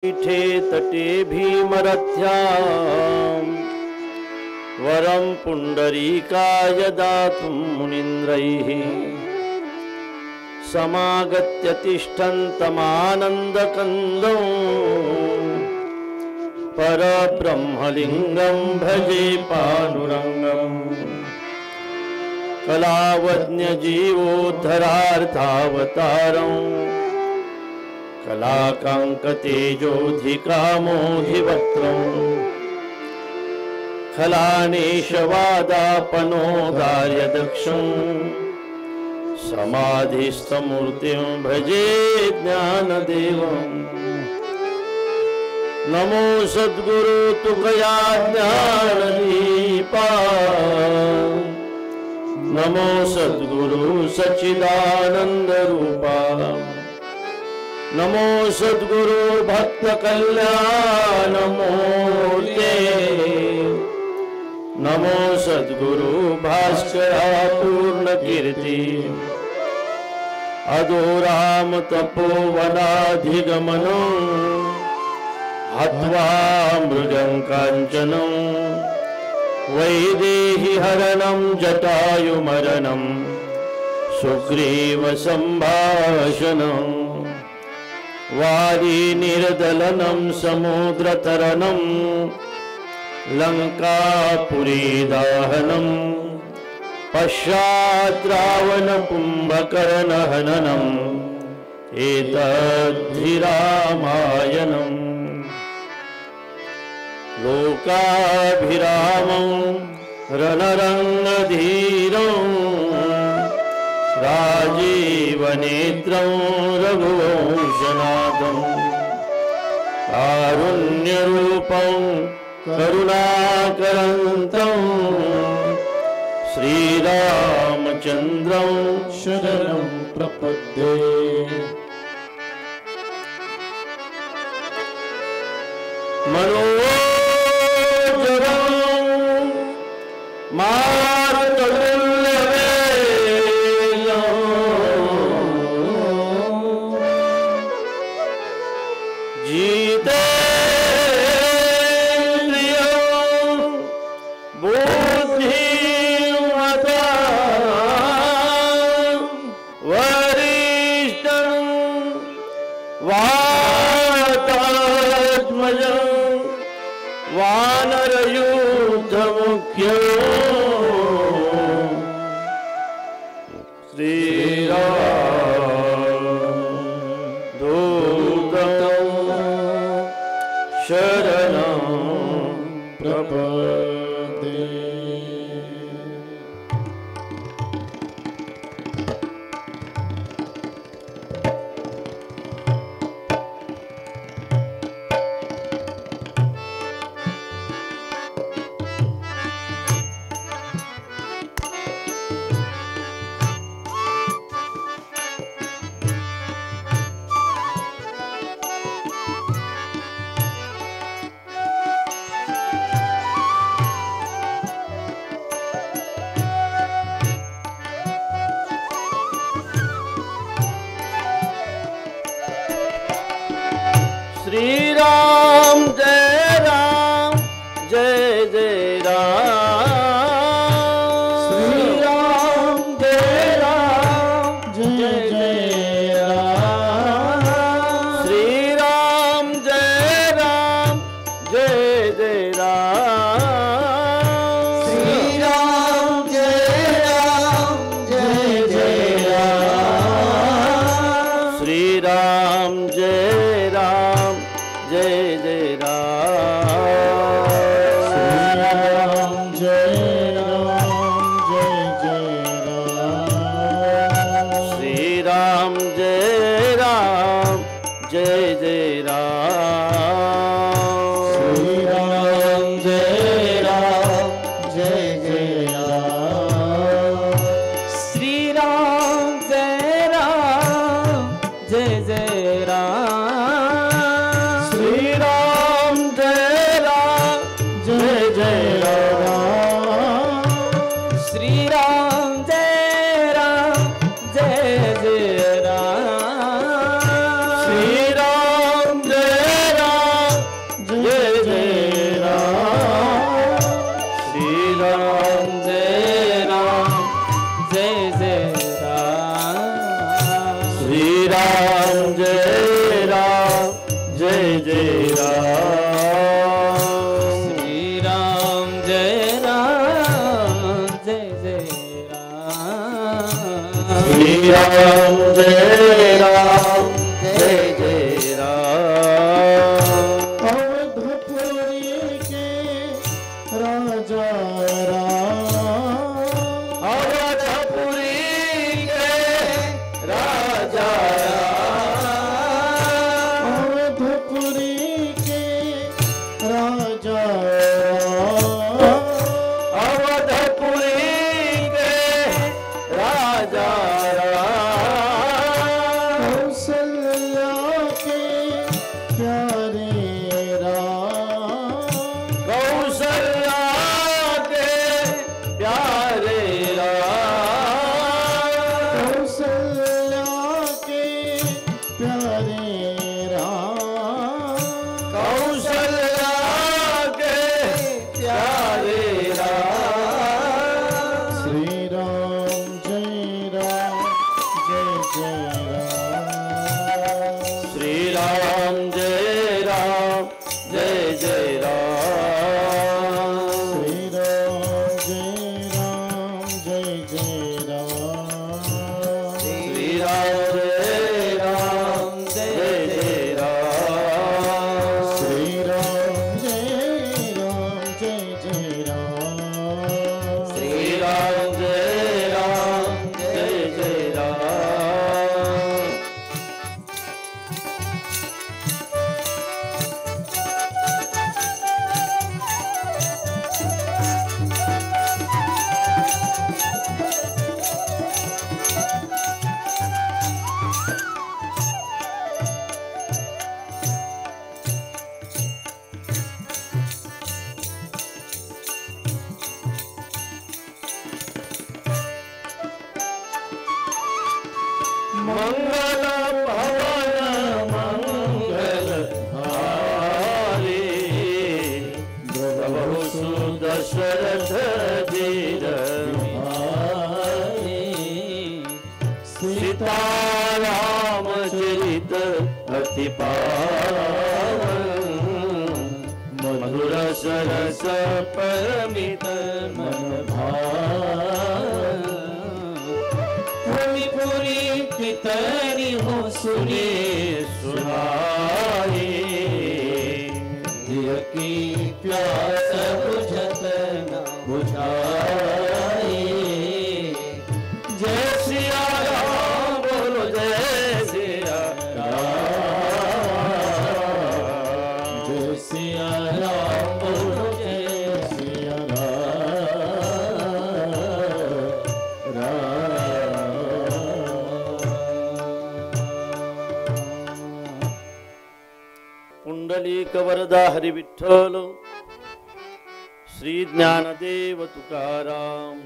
पीठे तटे भीमरथ्यां वरं पुण्डरीकाय दातुं मुनीन्द्रैः समागत्य तिष्ठन्तमानन्दकन्दं परब्रह्मलिङ्गं भजे पाण्डुरङ्गं कलावज्ञजीवोद्धरार्थावतारम् कलाकाङ्कतेजोऽधिकामोऽधिवक्त्रम् खलानेशवादापनोदार्यदक्षम् समाधिस्थमूर्तिं भजे ज्ञानदेवम् नमो सद्गुरु तुकया ज्ञानदीपा नमो सद्गुरु सच्चिदानन्दरूपा नमो सद्गुरु भक्त कल्याणमूर्ते नमो सद्गुरु भास्करा पूर्ण कीर्ति अधोराम तपोवनाधिगमनो हत्वा मृगं काञ्चनं वैदेहि हरणं जटायुमरणं सुग्रीव संभाषणम् वारी निर्दलनं समुद्रतरणं लंकापुरी दाहनं पश्चात् रावण कुंभकर्ण हननम् एतद्धि रामायणम् लोकाभिरामं रणरङ्गधीरं राजीवनेत्रं रघुवंशनाथं कारुण्यरूपं करुणाकरन्तं श्रीरामचन्द्रं शरणं प्रपद्ये। मनोजवं जय राम जय राम जय जय राम। वरदा हरि विठ्ठल श्री ज्ञानदेव तुकाराम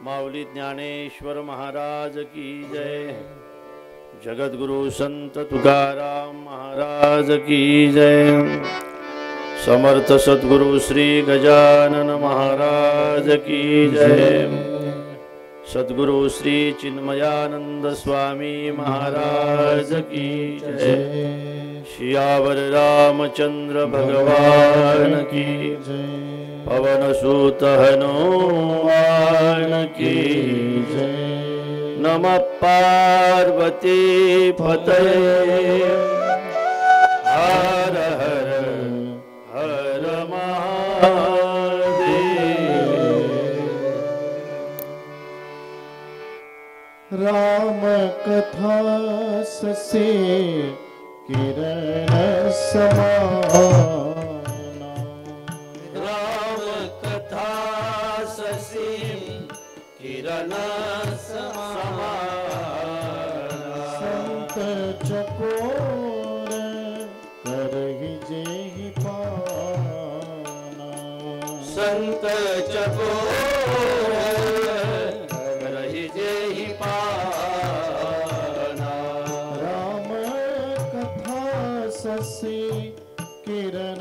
माऊली ज्ञानेश्वर महाराज की जय। जगद्गुरु संत तुकाराम महाराज की जय। समर्थ सद्गुरु श्री गजानन महाराज की जय। सद्गुरु श्री चिन्मयानंद स्वामी महाराज की जय। सियावर रामचंद्र भगवान की जय। पवन सुत हनुमान की जय। नमः पार्वती पतये हर हर हर महादेव। राम कथा ससे किरण समाना। राम कथा ससी किरण समाना। संत चकोर करहि जेहि पाना। संत चकोर करहि जेहि पाना। राम कथा ससी किरण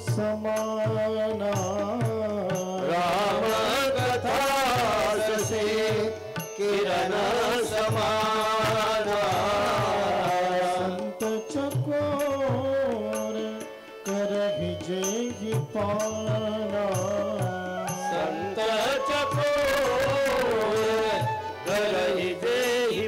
समाना। राम कथा ससी किरण समाना। संत चकोर करहि जेहि पाना। संत चकोर करहि जेहि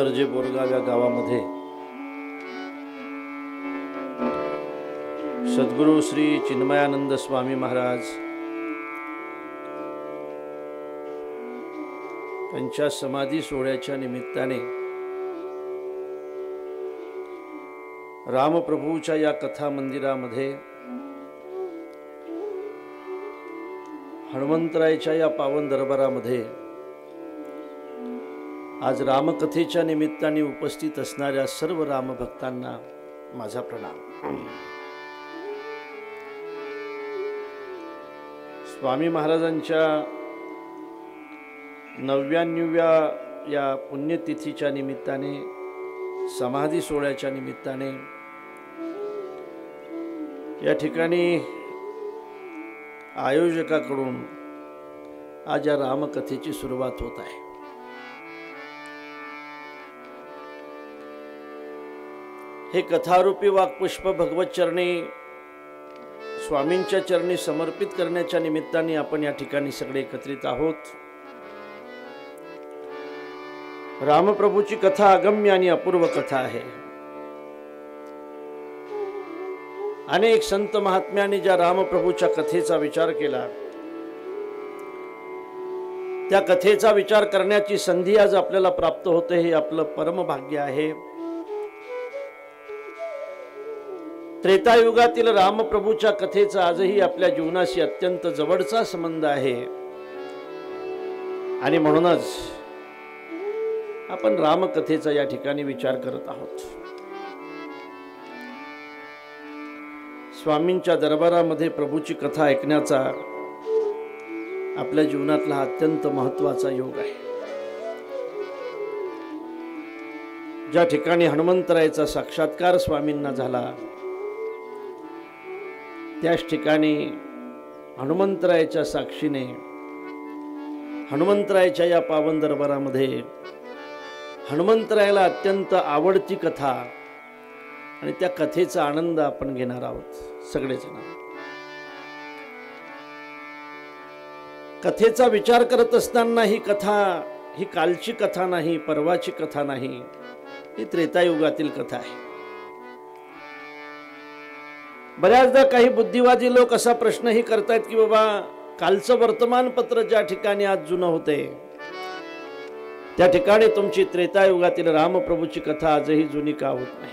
तरजे बोरगाव या गावामध्ये सद्गुरू श्री चिन्मयानंद स्वामी महाराज त्यांच्या समाधी सोहळ्याच्या निमित्ताने रामप्रभूच्या या कथा मंदिरामध्ये हनुमंतरायाच्या या पावन दरबारामध्ये आज रामकथेच्या निमित्ताने उपस्थित असणाऱ्या सर्व रामभक्तांना माझा प्रणाम। स्वामी महाराजांच्या 99व्या या पुण्यतिथीच्या निमित्ताने, समाधी सोहळ्याच्या निमित्ताने या ठिकाणी आयोजकाकडून आज या रामकथेची सुरुवात होत आहे। हे कथारूपी वाक्पुष्प भगवत चरणी स्वामींच्या चरणी समर्पित करण्याच्या निमित्ताने आपण या ठिकाणी सगळे एकत्रित आहोत। रामप्रभूची कथा अगम्य आणि अपूर्व कथा आहे। अनेक संत महात्म्यांनी ज्या रामप्रभूच्या कथेचा विचार केला, त्या कथेचा विचार करण्याची संधी आज आपल्याला प्राप्त होते, हे आपलं परम भाग्य आहे। त्रेतायुगातील रामप्रभूच्या कथेचा आजही आपल्या जीवनाशी अत्यंत जवळचा संबंध आहे आणि म्हणूनच आपण रामकथेचा या ठिकाणी विचार करत आहोत। स्वामींच्या दरबारामध्ये प्रभूची कथा ऐकण्याचा आपल्या जीवनातला अत्यंत महत्त्वाचा योग आहे। ज्या ठिकाणी हनुमंतरायाचा साक्षात्कार स्वामींना झाला, त्याच ठिकाणी हनुमंतरायाच्या साक्षीने हनुमंतरायाच्या या पावन दरबारामध्ये हनुमंतरायाला अत्यंत आवडती कथा आणि त्या कथेचा आनंद आपण घेणार आहोत सगळेजण। कथेचा विचार करत असताना ही कथा ही कालची कथा नाही, परवाची कथा नाही, ही त्रेतायुगातील कथा आहे। बऱ्याचदा काही बुद्धिवादी लोक असा प्रश्नही करतायत की बाबा कालचं वर्तमानपत्र ज्या ठिकाणी आज जुनं होते, त्या ठिकाणी तुमची त्रेतायुगातील रामप्रभूची कथा आजही जुनी का होत नाही?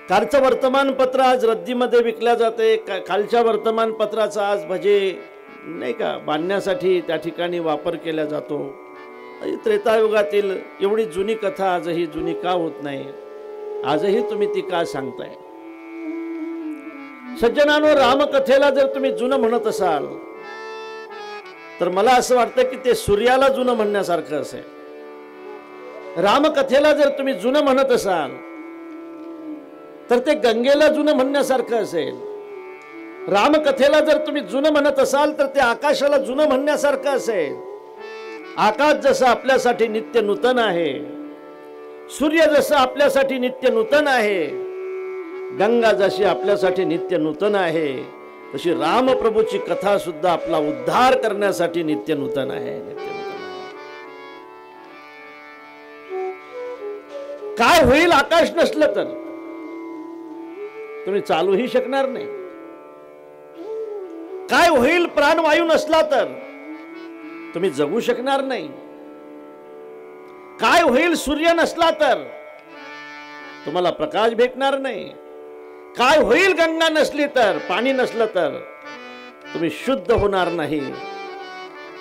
कालचं वर्तमानपत्र आज रद्दीमध्ये विकल्या जाते, कालच्या वर्तमानपत्राचा आज भजे नाही का बांधण्यासाठी त्या ठिकाणी वापर केला जातो। त्रेतायुगातील एवढी जुनी कथा आजही जुनी का होत नाही? आजही तुम्ही ती का सांगताय? सज्जनांनो, रामकथेला जर तुम्ही जुनं म्हणत असाल तर मला असं वाटतं की ते सूर्याला जुनं म्हणण्यासारखं असेल। रामकथेला जर तुम्ही जुनं म्हणत असाल तर ते गंगेला जुनं म्हणण्यासारखं असेल। रामकथेला जर तुम्ही जुनं म्हणत असाल तर ते आकाशाला जुनं म्हणण्यासारखं असेल। आकाश जसं आपल्यासाठी नित्य नूतन आहे, सूर्य जसं आपल्यासाठी नित्य नूतन आहे, गंगा जशी आपल्यासाठी नित्य नूतन आहे, तशी रामप्रभूची कथा सुद्धा आपला उद्धार करण्यासाठी नित्य नूतन आहे, नित्य नूतन आहे। काय होईल आकाश नसलं तर? तुम्ही चालूही शकणार नाही। काय होईल प्राणवायू नसला तर? तुम्ही जगू शकणार नाही। काय होईल सूर्य नसला तर? तुम्हाला प्रकाश भेटणार नाही। काय होईल गंगा नसली तर, पाणी नसलं तर तुम्ही शुद्ध होणार नाही।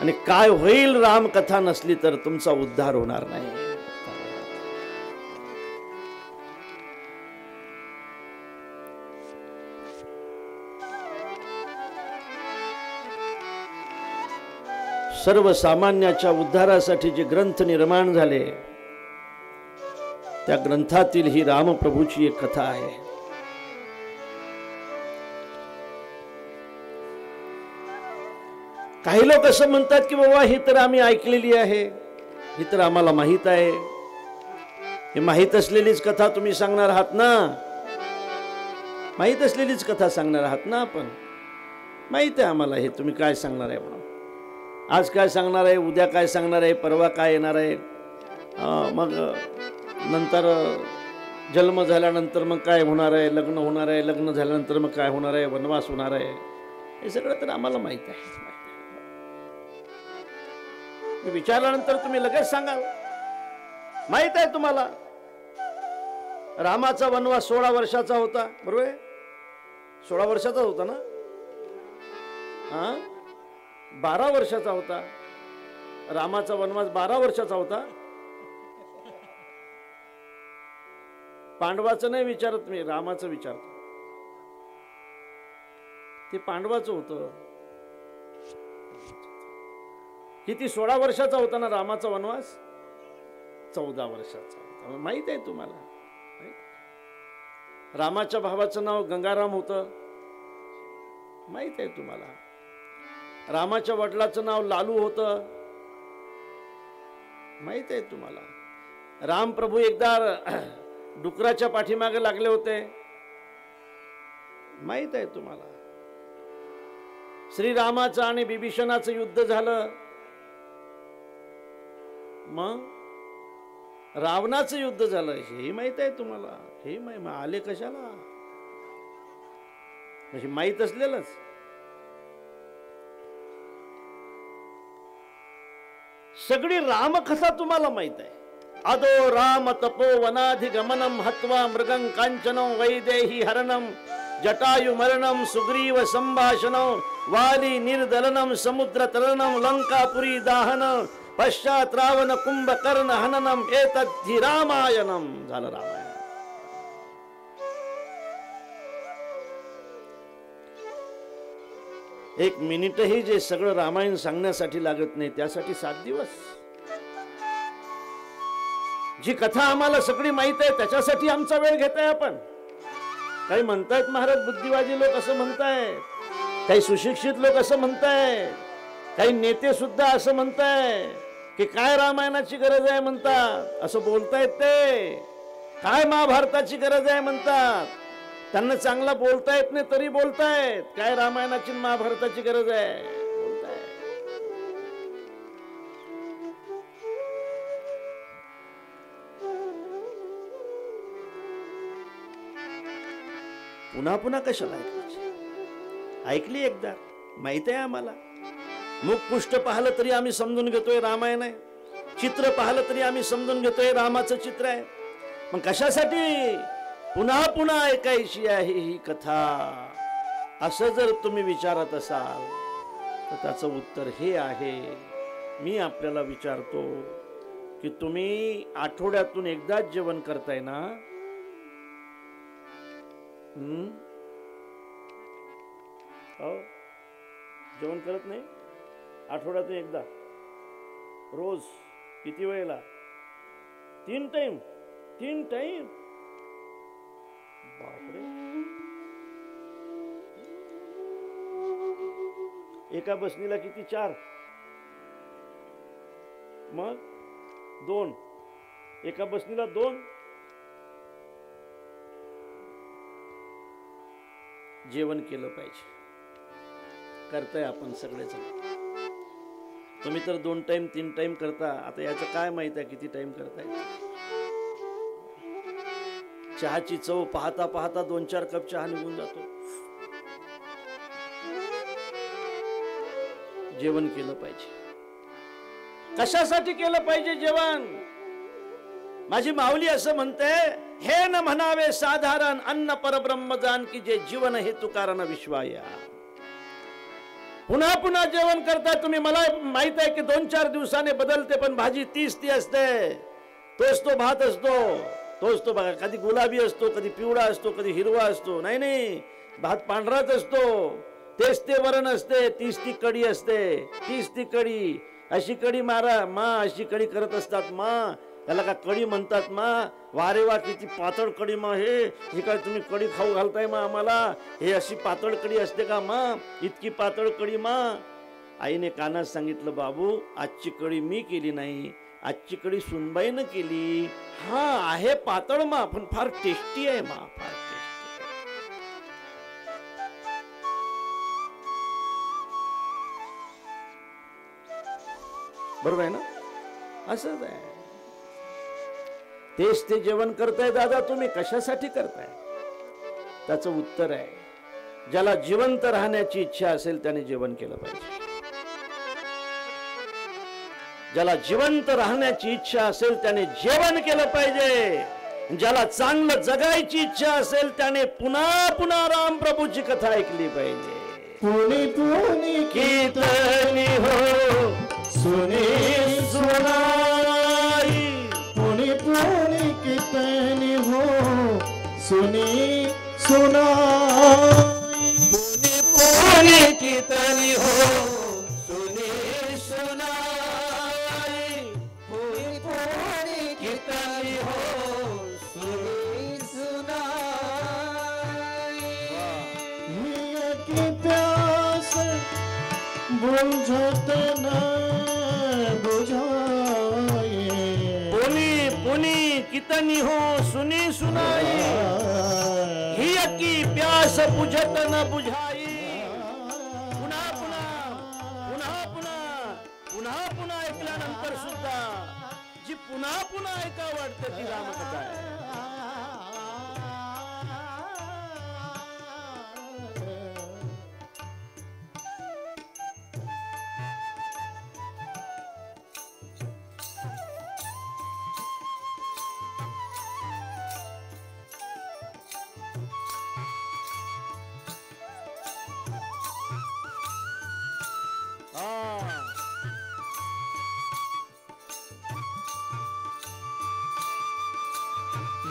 आणि काय होईल रामकथा नसली तर तुमचा उद्धार होणार नाही। सर्वसामान्याच्या उद्धारासाठी जे ग्रंथ निर्माण झाले, त्या ग्रंथातील ही रामप्रभूची एक कथा आहे। काही लोक असं म्हणतात की बाबा ही तर आम्ही ऐकलेली आहे, ही तर आम्हाला माहित आहे। हे माहित असलेलीच कथा तुम्ही सांगणार आहात ना? माहित असलेलीच कथा सांगणार आहात ना? आपण माहित आहे आम्हाला हे तुम्ही काय सांगणार आहे म्हणून। आज काय सांगणार आहे, उद्या काय सांगणार आहे, परवा काय येणार आहे, मग नंतर जन्म झाल्यानंतर मग काय होणार आहे, लग्न होणार आहे, लग्न झाल्यानंतर मग काय होणार आहे, वनवास होणार आहे, हे सगळं तर आम्हाला माहित आहे. विचारल्यानंतर तुम्ही लगेच सांगाल. माहित आहे तुम्हाला रामाचा वनवास 16 वर्षाचा होता, बरोबर आहे? 16 वर्षाचा होता ना? 12 वर्षाचा होता रामाचा वनवास. 12 वर्षाचा होता. पांडवाचं नाही विचारत मी, रामाचं विचारतो. ते पांडवाचं होतं. किती 16 वर्षाचा होता ना रामाचा वनवास? 14 वर्षाचा होता. माहित आहे तुम्हाला? रामाच्या भावाचं नाव गंगाराम होतं, माहित आहे तुम्हाला? रामाच्या वडिलाचं नाव लालू होतं, माहित आहे तुम्हाला? राम प्रभू एकदा डुकराच्या पाठीमागे लागले होते, माहित आहे तुम्हाला? श्रीरामाचं आणि बिभीषणाचं युद्ध झालं, मग रावणाचं युद्ध झालं, हे माहित आहे तुम्हाला? हे आले कशाला? माहित असलेलंच. सगळी रामकथा तुम्हाला माहित आहे. अदो राम तपो वनाधिगमनम हत्वा मृगं कांचनं वैदेही हरणम जटायु मरणम सुग्रीव संभाषणं वाली निर्दलनम समुद्र तरणम लंकापुरी दाहन पश्चात रावण कुंभकर्ण हननम एतद्धि रामायणम. झालं रामायण. एक मिनिटही जे सगळं रामायण सांगण्यासाठी लागत नाही, त्यासाठी 7 दिवस. जी कथा आम्हाला सगळी माहित आहे त्याच्यासाठी आमचा वेळ घेताय आपण. काही म्हणतायत महाराज बुद्धिवादी लोक असं म्हणतायत, काही सुशिक्षित लोक असं म्हणतायत, काही नेते सुद्धा असं म्हणताय की काय रामायणाची गरज आहे म्हणतात, असं बोलतायत. ते काय महाभारताची गरज आहे म्हणतात. त्यांना चांगला बोलता येत नाही तरी बोलतायत काय रामायणाची महाभारताची गरज आहे बोलतायत. पुन्हा पुन्हा कशाला ऐकायची? ऐकली एकदा, माहित आहे आम्हाला. मुखपुष्ट पाहिलं तरी आम्ही समजून घेतोय रामायण आहे, चित्र पाहिलं तरी आम्ही समजून घेतोय रामाचं चित्र आहे. मग कशासाठी पुन्हा पुन्हा ऐकायची आहे ही कथा? असं जर तुम्ही विचारत असाल तर त्याचं उत्तर हे आहे. मी आपल्याला विचारतो की तुम्ही आठवड्यातून एकदाच जेवण करताय ना? जेवण करत नाही? आठवड्यातून एकदा, रोज किती वेळेला? 3 टाइम. 3 टाइम? बापरे. एका बसनीला किती? 4. मग 2. एका बसनीला 2. जेवण केलं पाहिजे. करताय आपण सगळेजण. तुम्ही तर 2 टाइम 3 टाइम करता. आता याचं काय माहित आहे किती टाइम करताय? चहाची चव पाहता पाहता 2-4 कप चहा निघून जातो. जेवण केलं पाहिजे. कशासाठी केलं पाहिजे जेवण? माझी माऊली असं म्हणते, हे न म्हणावे साधारण अन्न परब्रह्म जान की जे जीवन हे तुकारण विश्वाया. पुन्हा पुन्हा जेवण करताय तुम्ही. मला माहित आहे की 2-4 दिवसाने बदलते, पण भाजी तीच ती असते. तोच तो भात असतो, तोच तो बघा. कधी गुलाबी असतो, कधी पिवळा असतो, कधी हिरवा असतो. नाही नाही, भात पांढराच असतो. तेच ते वरण असते, तीच ती कढी असते, तीच ती कढी. अशी कढी मारा मा, अशी कढी करत असतात मा. त्याला का कढी म्हणतात मा? वारे वा, किती पातळ कढी मा. हे काय तुम्ही कढी खाऊ घालताय मा आम्हाला? हे अशी पातळ कढी असते का मा? इतकी पातळ कढी मा? आईने कानात सांगितलं, बाबू आजची कढी मी केली नाही, आजची कढी सुनबाईनं केली. हा आहे पातळ मा, पण फार टेस्टी आहे मा, फार टेस्टी. बरोबर आहे ना? असंच आहे. तेच ते जेवण करताय दादा, तुम्ही कशासाठी करताय? त्याचं उत्तर आहे, ज्याला जिवंत राहण्याची इच्छा असेल त्याने जेवण केलं पाहिजे. ज्याला जिवंत राहण्याची इच्छा असेल त्याने जेवण केलं पाहिजे. ज्याला चांगलं जगायची इच्छा असेल त्याने पुन्हा पुन्हा राम प्रभूची कथा ऐकली पाहिजे. पुनी पुनी कीर्तनी हो सुनी सुनाई, पुनी पुनी कीर्तनी हो सुनी सुनाई. पुनी पुनी कीर्तनी हो सुनी सुनाई, पुनी पुनी कीर्तनी हो सुनी सुनाई. हिया की प्यास बुझत न बुझाए. पुनी पुनी कीर्तनी हो सुनी सुनाई, ही की प्यास बुझत न बुझाई. पुन्हा पुन्हा पुन्हा पुन्हा पुन्हा पुन्हा ऐकल्यानंतर सुद्धा जी पुन्हा पुन्हा ऐका वाटते ती रामकथा आहे.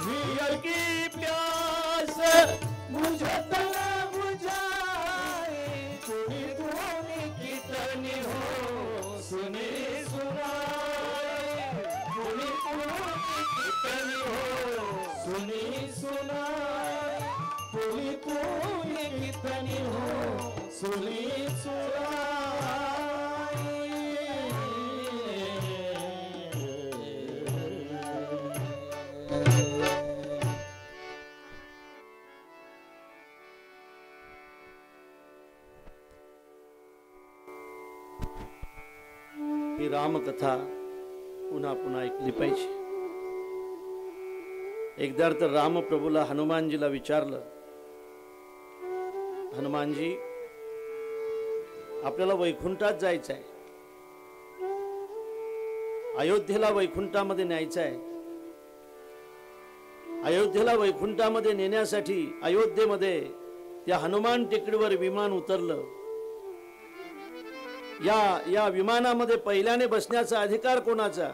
हियर की प्यास बुझत न बुझाए, पुनी पुनी कीर्तनी हो सुनी सुनाई, पुनी पुनी कीर्तनी हो सुनी सुनाई, पुनी पुनी कीर्तनी हो सुनी सुनाई. ही रामकथा पुन्हा पुन्हा ऐकली पाहिजे. एकदा तर रामप्रभूला हनुमानजीला विचारलं, हनुमानजी आपल्याला वैकुंठात जायचं आहे, अयोध्येला वैकुंठामध्ये न्यायचं आहे. अयोध्येला वैकुंठामध्ये नेण्यासाठी अयोध्येमध्ये त्या हनुमान टेकडीवर विमान उतरलं. या विमानामध्ये पहिल्याने बसण्याचा अधिकार कोणाचा?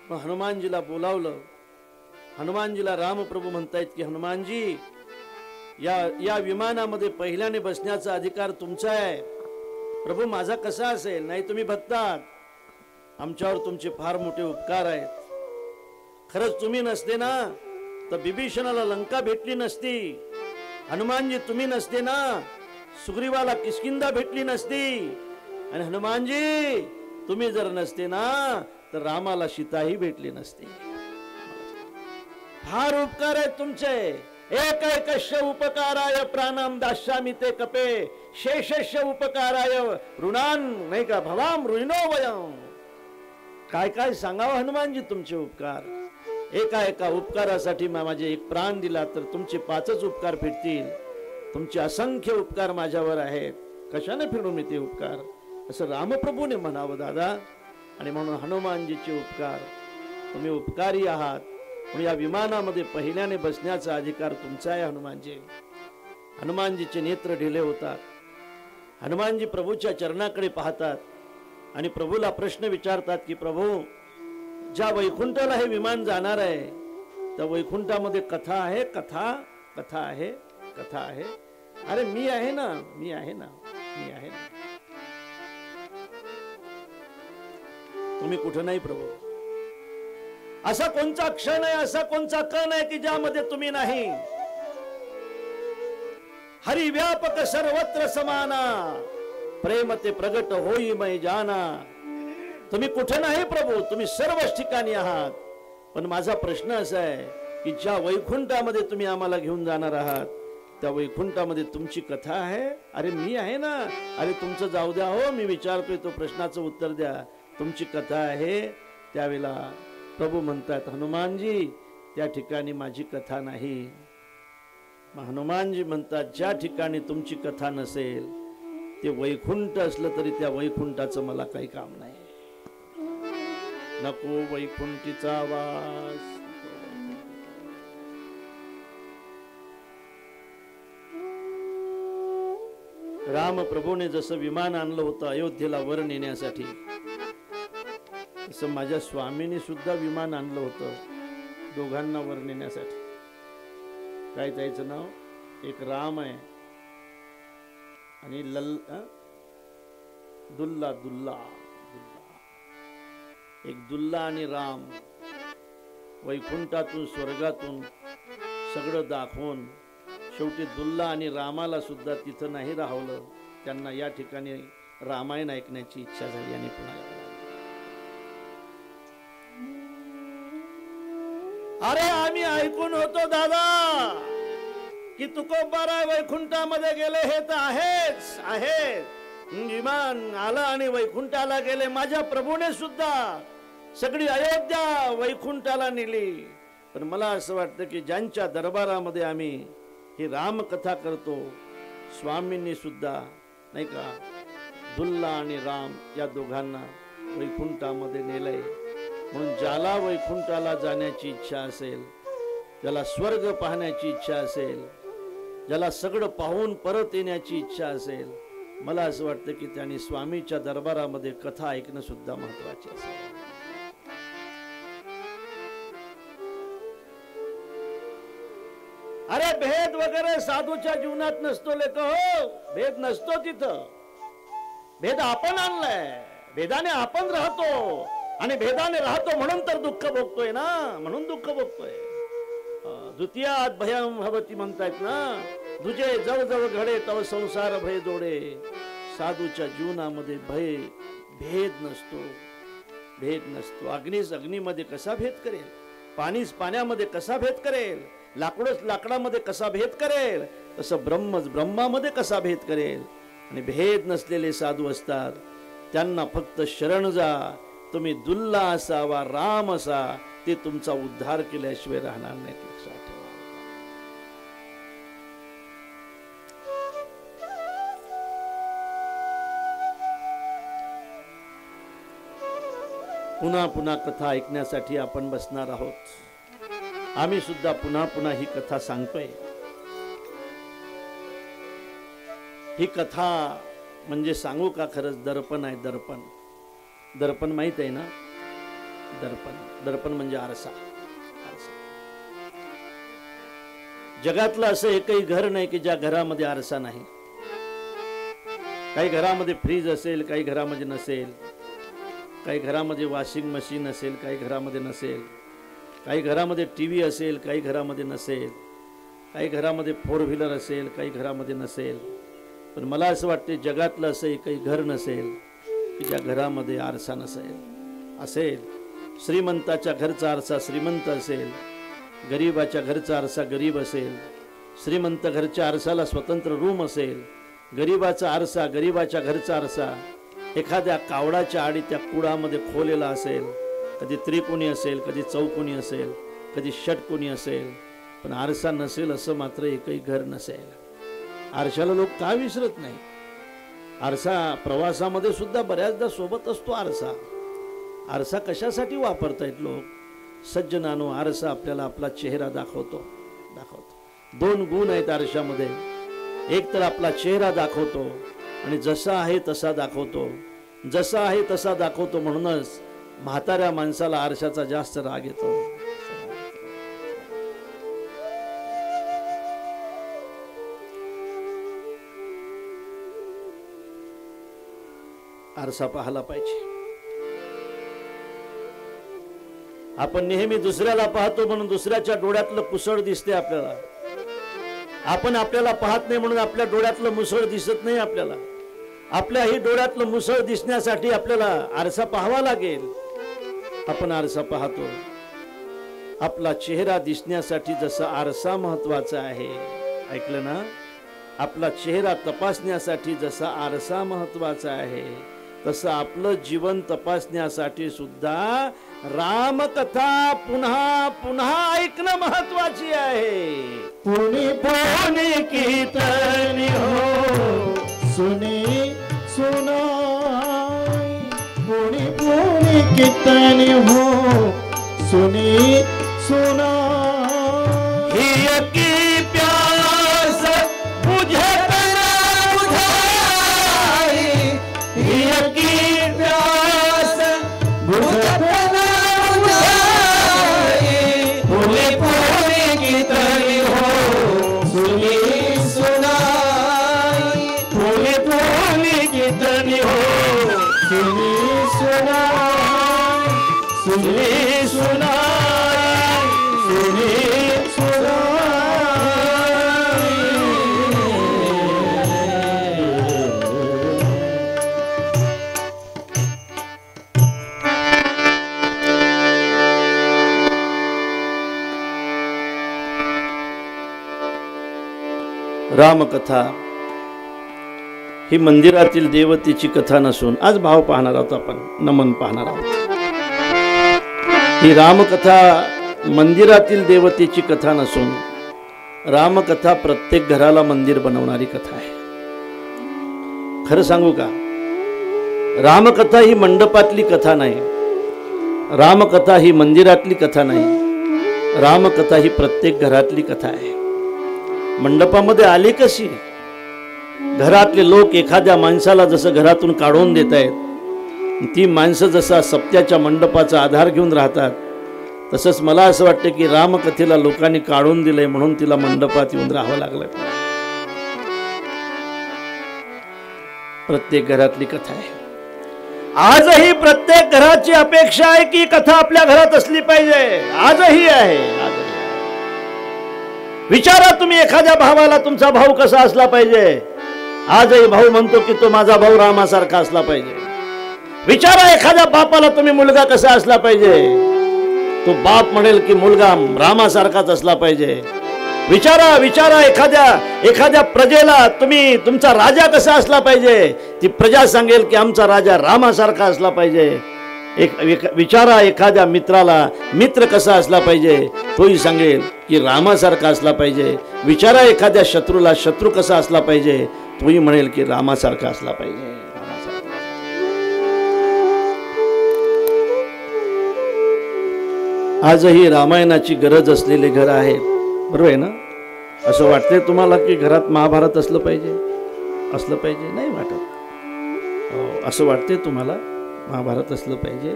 मग हनुमानजीला बोलावलं. हनुमानजीला रामप्रभू म्हणतायत की हनुमानजी, या विमानामध्ये पहिल्याने बसण्याचा अधिकार तुमचा आहे. प्रभू माझा कसा असेल? नाही, तुम्ही भक्त आहात, आमच्यावर तुमचे फार मोठे उपकार आहेत. खरंच तुम्ही नसते ना तर बिभीषणाला लंका भेटली नसती. हनुमानजी तुम्ही नसते ना सुग्रीवाला किष्किंधा भेटली नसती. आणि हनुमानजी तुम्ही जर नसते ना तर रामाला सीताही भेटली नसती. फार उपकार आहेत तुमचे. एक एकस्य उपकाराय प्राणाम दास्यामि ते कपे, शेषस्य उपकाराय ऋणान नाही का भवाम ऋणो वयम. काय काय सांगावं हनुमानजी तुमचे उपकार. एका उपकारासाठी माझे एक प्राण दिला तर तुमचे 5च उपकार फिरतील. तुमचे असंख्य उपकार माझ्यावर आहेत, कशाने फिरू मी ते उपकार? असं रामप्रभूने म्हणावं दादा. आणि म्हणून हनुमानजीचे उपकार, तुम्ही उपकारी आहात. म्हणून या विमानामध्ये पहिल्याने बसण्याचा अधिकार तुमचा आहे हनुमानजी. हनुमानजीचे नेत्र ढिले होतात. हनुमानजी प्रभूच्या चरणाकडे पाहतात आणि प्रभूला प्रश्न विचारतात की प्रभू, ज्या वैकुंठाला हे विमान जाणार आहे त्या वैकुंठामध्ये कथा आहे? कथा आहे, कथा आहे. अरे मी आहे ना, मी आहे ना, मी आहे ना. तुम्ही कुठं नाही प्रभू. असा कोणता क्षण आहे, असा कोणता कण आहे की ज्यामध्ये तुम्ही नाही. हरि व्यापक सर्वत्र समाना, प्रेम ते प्रगट होई मै जाना. तुम्ही कुठे नाही प्रभू, तुम्ही सर्वच ठिकाणी आहात. पण माझा प्रश्न असा आहे की ज्या वैकुंठामध्ये तुम्ही आम्हाला घेऊन जाणार आहात त्या वैकुंठामध्ये तुमची कथा आहे? अरे मी आहे ना. अरे तुमचं जाऊ द्या हो, मी विचारतोय तो प्रश्नाचं उत्तर द्या. तुमची कथा आहे त्यावेळेला प्रभू म्हणतात हनुमानजी त्या ठिकाणी माझी कथा नाही. मग हनुमानजी म्हणतात ज्या ठिकाणी तुमची कथा नसेल ते वैकुंठ असलं तरी त्या वैकुंठाचं मला काही काम नाही. नको वैकुंठीचा वास. राम प्रभूने जसं विमान आणलं होतं अयोध्येला वर नेण्यासाठी तसं माझ्या स्वामींनी सुद्धा विमान आणलं होतं दोघांना वर नेण्यासाठी. काय त्याचं नाव? एक राम आहे आणि दुल्ला दुल्ला एक दुल्ला आणि राम. वैकुंठातून स्वर्गातून सगळं दाखवून शेवटी दुल्ला आणि रामाला सुद्धा तिथं नाही राहवलं. त्यांना या ठिकाणी रामायण ऐकण्याची इच्छा झाली आणि पुन्हा अरे आम्ही ऐकून होतो दादा की तुकोबाराय वैकुंठामध्ये गेले हे तर आहेच आहे. विमान आला आणि वैकुंठाला गेले. माझ्या प्रभूने सुद्धा सगळी अयोध्या वैकुंठाला नेली. पण मला असं वाटतं की ज्यांच्या दरबारामध्ये आम्ही ही रामकथा करतो स्वामींनी सुद्धा नाही का दुल्ला आणि राम या दोघांना वैकुंठामध्ये नेलंय. म्हणून ज्याला वैकुंठाला जाण्याची इच्छा असेल, ज्याला स्वर्ग पाहण्याची इच्छा असेल, ज्याला सगळं पाहून परत येण्याची इच्छा असेल, मला असं वाटतं की त्यांनी स्वामीच्या दरबारामध्ये कथा ऐकणं सुद्धा महत्वाचे असेल. अरे भेद वगैरे साधूच्या जीवनात नसतो लेख हो. भेद नसतो तिथं. भेद आपण आणलाय. भेदाने आपण राहतो आणि भेदाने राहतो म्हणून तर दुःख भोगतोय ना. म्हणून दुःख भोगतोय. द्वितीयात भयम भवती म्हणतायत ना. तुझे जव जव घडे तव संसार भय जोडे. साधूच्या जीवनामध्ये भय भेद नसतो. भेद नसतो. अग्नीस अग्नीमध्ये कसा भेद करेल, पाणीच पाण्यामध्ये कसा भेद करेल, लाकडच लाकडामध्ये कसा भेद करेल, तसं ब्रह्मच ब्रह्मामध्ये कसा भेद करेल. आणि भेद नसलेले साधू असतात. त्यांना फक्त शरण जा. तुम्ही दुल्ला असा वा राम असा, ते तुमचा उद्धार केल्याशिवाय राहणार नाही. लक्षात ठेवा. पुन्हा पुन्हा कथा ऐकण्यासाठी आपण बसणार आहोत. आम्ही सुद्धा पुन्हा पुन्हा ही कथा सांगतोय. ही कथा म्हणजे सांगू का खरंच दर्पण आहे. दर्पण. दर्पण माहित आहे ना. दर्पण. दर्पण म्हणजे आरसा. जगातलं असं एकही घर नाही की ज्या घरामध्ये आरसा नाही. काही घरामध्ये फ्रीज असेल, काही घरामध्ये नसेल, काही घरामध्ये वॉशिंग मशीन असेल, काही घरामध्ये नसेल, काही घरामध्ये टीव्ही असेल, काही घरामध्ये नसेल, काही घरामध्ये फोर व्हीलर असेल, काही घरामध्ये नसेल. पण मला असं वाटते जगातलं असं एकही घर नसेल की ज्या घरामध्ये आरसा नसेल. असेल श्रीमंताच्या घरचा आरसा श्रीमंत असेल, गरीबाच्या घरचा आरसा गरीब असेल, श्रीमंत घरच्या आरसाला स्वतंत्र रूम असेल, गरीबाचा आरसा गरीबाच्या घरचा आरसा एखाद्या कावडाच्या आडी त्या कुडामध्ये खोलेला असेल. कधी त्रिकोणी असेल, कधी चौकोनी असेल, कधी षटकोनी असेल. पण आरसा नसेल असं मात्र एकही घर नसेल. आरशाला लोक का विसरत नाही. आरसा प्रवासामध्ये सुद्धा बऱ्याचदा सोबत असतो. आरसा आरसा कशासाठी वापरतायत लोक? सज्जनानो, आरसा आपल्याला आपला चेहरा दाखवतो. दोन गुण आहेत आरशामध्ये. एक तर आपला चेहरा दाखवतो आणि जसा आहे तसा दाखवतो. जसा आहे तसा दाखवतो म्हणूनच म्हाताऱ्या माणसाला आरशाचा जास्त राग येतो. आरसा पाहायला पाहिजे. आपण नेहमी दुसऱ्याला पाहतो म्हणून दुसऱ्याच्या डोळ्यातलं कुसळ दिसते आपल्याला. आपण आपल्याला पाहत नाही म्हणून आपल्या डोळ्यातलं मुसळ दिसत नाही आपल्याला. आपल्याही डोळ्यातलं मुसळ दिसण्यासाठी आपल्याला आरसा पाहावा लागेल. आपण आरसा पाहतो. आपला चेहरा दिसण्यासाठी जसा आरसा महत्वाचा आहे, ऐकलं ना, आपला चेहरा तपासण्यासाठी जसा आरसा महत्वाचा आहे, तसं आपलं जीवन तपासण्यासाठी सुद्धा रामकथा पुन्हा पुन्हा ऐकणं महत्वाची आहे. पुणे पुणे कीर्तनी हो सुने सुनाई, पुणे पुणे कीर्तनी हो सुने सुनाई, ही की प्यास बुझत ना बुझाई, ही की प्यास बुझत ना बुझाई, पुणे पुणे कीर्तनी हो सुने सुनाई, पुणे पुणे कीर्तनी हो सुने सुनाई, सुने सुनाई, सुने सुनाई. रामकथा ही मंदिरातील देवतेची कथा नसून आज भाव पाहणार आहोत, आपण नमन पाहणार आहोत. ही रामकथा मंदिरातील देवतेची कथा नसून रामकथा प्रत्येक घराला मंदिर बनवणारी कथा आहे. खरं सांगू का, रामकथा ही मंडपातली कथा नाही, रामकथा ही मंदिरातली कथा नाही, रामकथा ही प्रत्येक घरातली कथा आहे. मंडपामध्ये आली कशी? घरातले लोक एखाद्या माणसाला जसं घरातून काढून देत आहेत, ती माणसं जसा सप्त्याच्या मंडपाचा आधार घेऊन राहतात, तसंच मला असं वाटतं की रामकथेला लोकांनी काढून दिलंय म्हणून तिला मंडपात येऊन राहावं लागलं. प्रत्येक घरातली कथा आहे. आजही प्रत्येक घराची अपेक्षा आहे की कथा आपल्या घरात असली पाहिजे. आजही आहे. विचारा तुम्ही एखाद्या भावाला तुमचा भाऊ कसा असला पाहिजे. आजही भाऊ म्हणतो की तो माझा भाऊ रामासारखा असला पाहिजे. विचारा एखाद्या बापाला तुम्ही मुलगा कसा असला पाहिजे. तो बाप म्हणेल की मुलगा रामासारखाच असला पाहिजे. विचारा विचारा एखाद्या प्रजेला तुम्ही तुमचा राजा कसा असला पाहिजे. ती प्रजा सांगेल की आमचा राजा रामासारखा असला पाहिजे. विचारा एखाद्या मित्राला मित्र कसा असला पाहिजे. तोही सांगेल की रामासारखा असला पाहिजे. विचारा एखाद्या शत्रूला शत्रू कसा असला पाहिजे. तोही म्हणेल की रामासारखा असला पाहिजे. आजही रामायणाची गरज असलेले घर आहे. बरोबर आहे ना? असं वाटतंय तुम्हाला की घरात महाभारत असलं पाहिजे, असलं पाहिजे? नाही वाटत. असं वाटतंय तुम्हाला महाभारत असलं पाहिजे.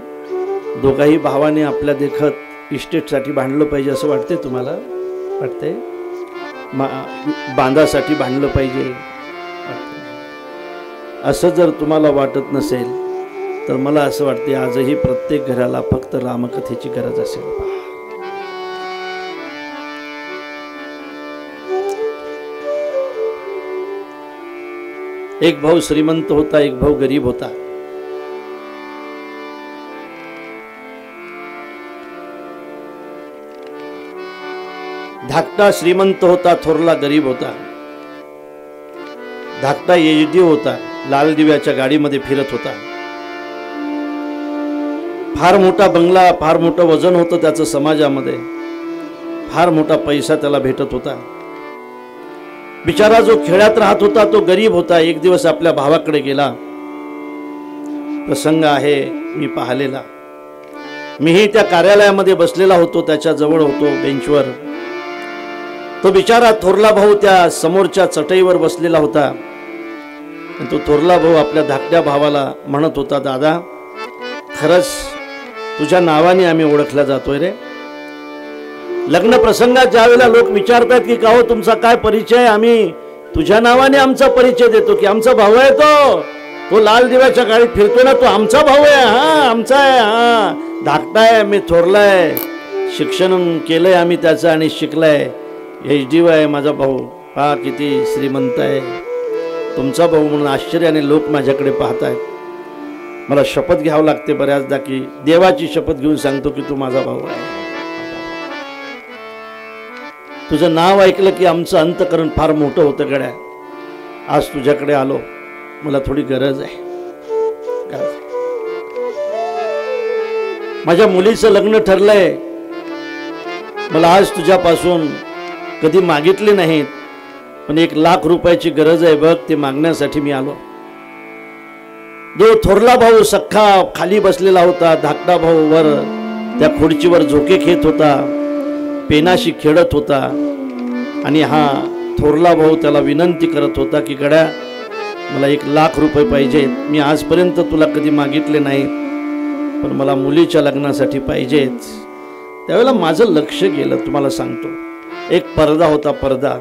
दोघाही भावाने आपल्या देखत इस्टेटसाठी भांडलं पाहिजे असं वाटतंय तुम्हाला? वाटतंय? बांधासाठी भांडलं पाहिजे असं जर तुम्हाला वाटत नसेल तर मला असं वाटते आजही प्रत्येक घराला फक्त रामकथेची गरज असेल. एक भाऊ श्रीमंत होता, एक भाऊ गरीब होता. धाकटा श्रीमंत होता, थोरला गरीब होता. धाकटा एचडी होता, लाल दिव्याच्या गाडीमध्ये फिरत होता. फार मोठा बंगला, फार मोठं वजन होतं त्याचं समाजामध्ये, फार मोठा पैसा त्याला भेटत होता. बिचारा जो खेड्यात राहत होता तो गरीब होता. एक दिवस आपल्या भावाकडे गेला. प्रसंग आहे मी पाहिलेला. मीही त्या कार्यालयामध्ये बसलेला होतो, त्याच्या जवळ होतो बेंचवर. तो बिचारा थोरला भाऊ त्या समोरच्या चटईवर बसलेला होता. तो थोरला भाऊ आपल्या धाकट्या भावाला म्हणत होता, दादा खरंच तुझ्या नावाने आम्ही ओळखला जातोय रे. लग्न प्रसंगात ज्यावेळेला लोक विचारतात की का हो तुमचा काय परिचय, आम्ही तुझ्या नावाने आमचा परिचय देतो की आमचा भाऊ आहे तो लाल दिव्याच्या गाडीत फिरतो ना, तो आमचा भाऊ आहे. हा आमचा आहे. हा धाकटा आहे, मी थोरला आहे, शिक्षण केलंय आम्ही त्याचं आणि शिकलाय. एचडी आहे माझा भाऊ, पहा किती श्रीमंत आहे. तुमचा भाऊ म्हणून आश्चर्याने लोक माझ्याकडे पाहतायत. मला शपथ घ्यावं लागते बऱ्याचदा की देवाची शपथ घेऊन सांगतो की तू माझा भाऊ आहे. तुझं नाव ऐकलं की आमचं अंतकरण फार मोठं होतं गड्या. आज तुझ्याकडे आलो, मला थोडी गरज आहे. माझ्या मुलीचं लग्न ठरलंय, मला आज तुझ्यापासून कधी मागितले नाहीत, पण 1 लाख रुपयाची गरज आहे बघ, ते मागण्यासाठी मी आलो. जो थोरला भाऊ सख्खा खाली बसलेला होता, धाकटा भाऊ वर त्या खुर्चीवर झोके खेळत होता, पेनाशी खेळत होता, आणि हा थोरला भाऊ त्याला विनंती करत होता की गड्या मला 1 लाख रुपये पाहिजेत, मी आजपर्यंत तुला कधी मागितले नाहीत, पण मला मुलीच्या लग्नासाठी पाहिजेत. त्यावेळेला माझं लक्ष गेलं, तुम्हाला सांगतो. एक पडदा होता, पडदा,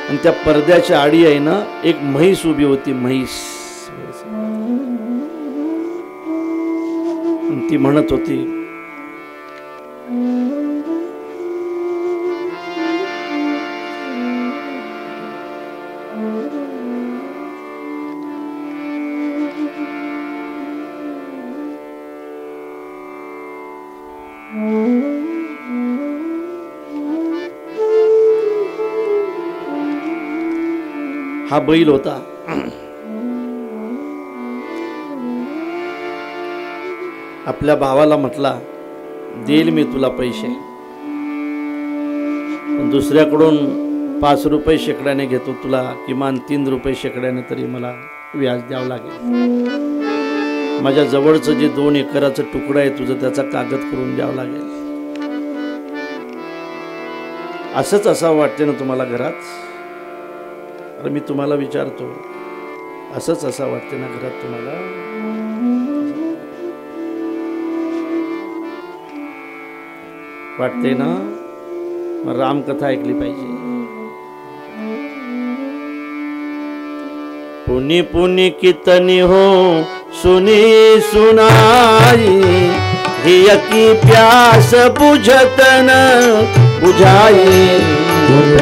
आणि त्या पडद्याच्या आडी आहे ना एक म्हैस उभी होती, म्हैस. ती म्हणत होती, हा बैल होता. आपल्या भावाला म्हटला देईल मी तुला पैसे, पण दुसऱ्याकडून 5 रुपये शेकड्याने घेतो, तुला किमान 3 रुपये शेकड्याने तरी मला व्याज द्यावं लागेल. माझ्या जवळचं जे 2 एकराचं तुकडं आहे तुझं, त्याचा कागद करून द्यावं लागेल. असंच असावं वाटते ना तुम्हाला घरात? अरे मी तुम्हाला विचारतो, असंच असं वाटते ना घरात तुम्हाला? वाटते ना? मग रामकथा ऐकली पाहिजे. पुनी पुनी कितनी हो सुनी सुनाई, हिय की प्यास बुझत न बुझाई.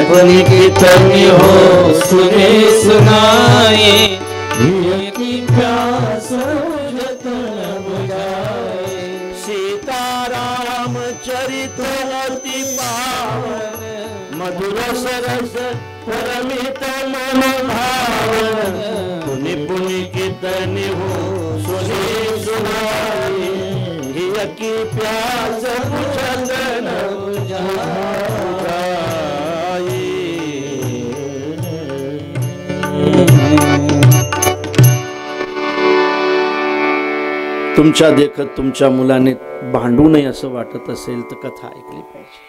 पुनी कितनी हो सुनी सुनाई, हिय की प्यास बुझत न बुझाई. सीताराम चरित अति पावन, मधुर सरस परमित मन भावन. पुनि पुनि कितनी हो सुनी सुनाई, हिय की प्यास बुझत न बुझाई. तुमच्या देखत तुमच्या मुलाने भांडू नये असं वाटत असेल तर कथा ऐकली पाहिजे.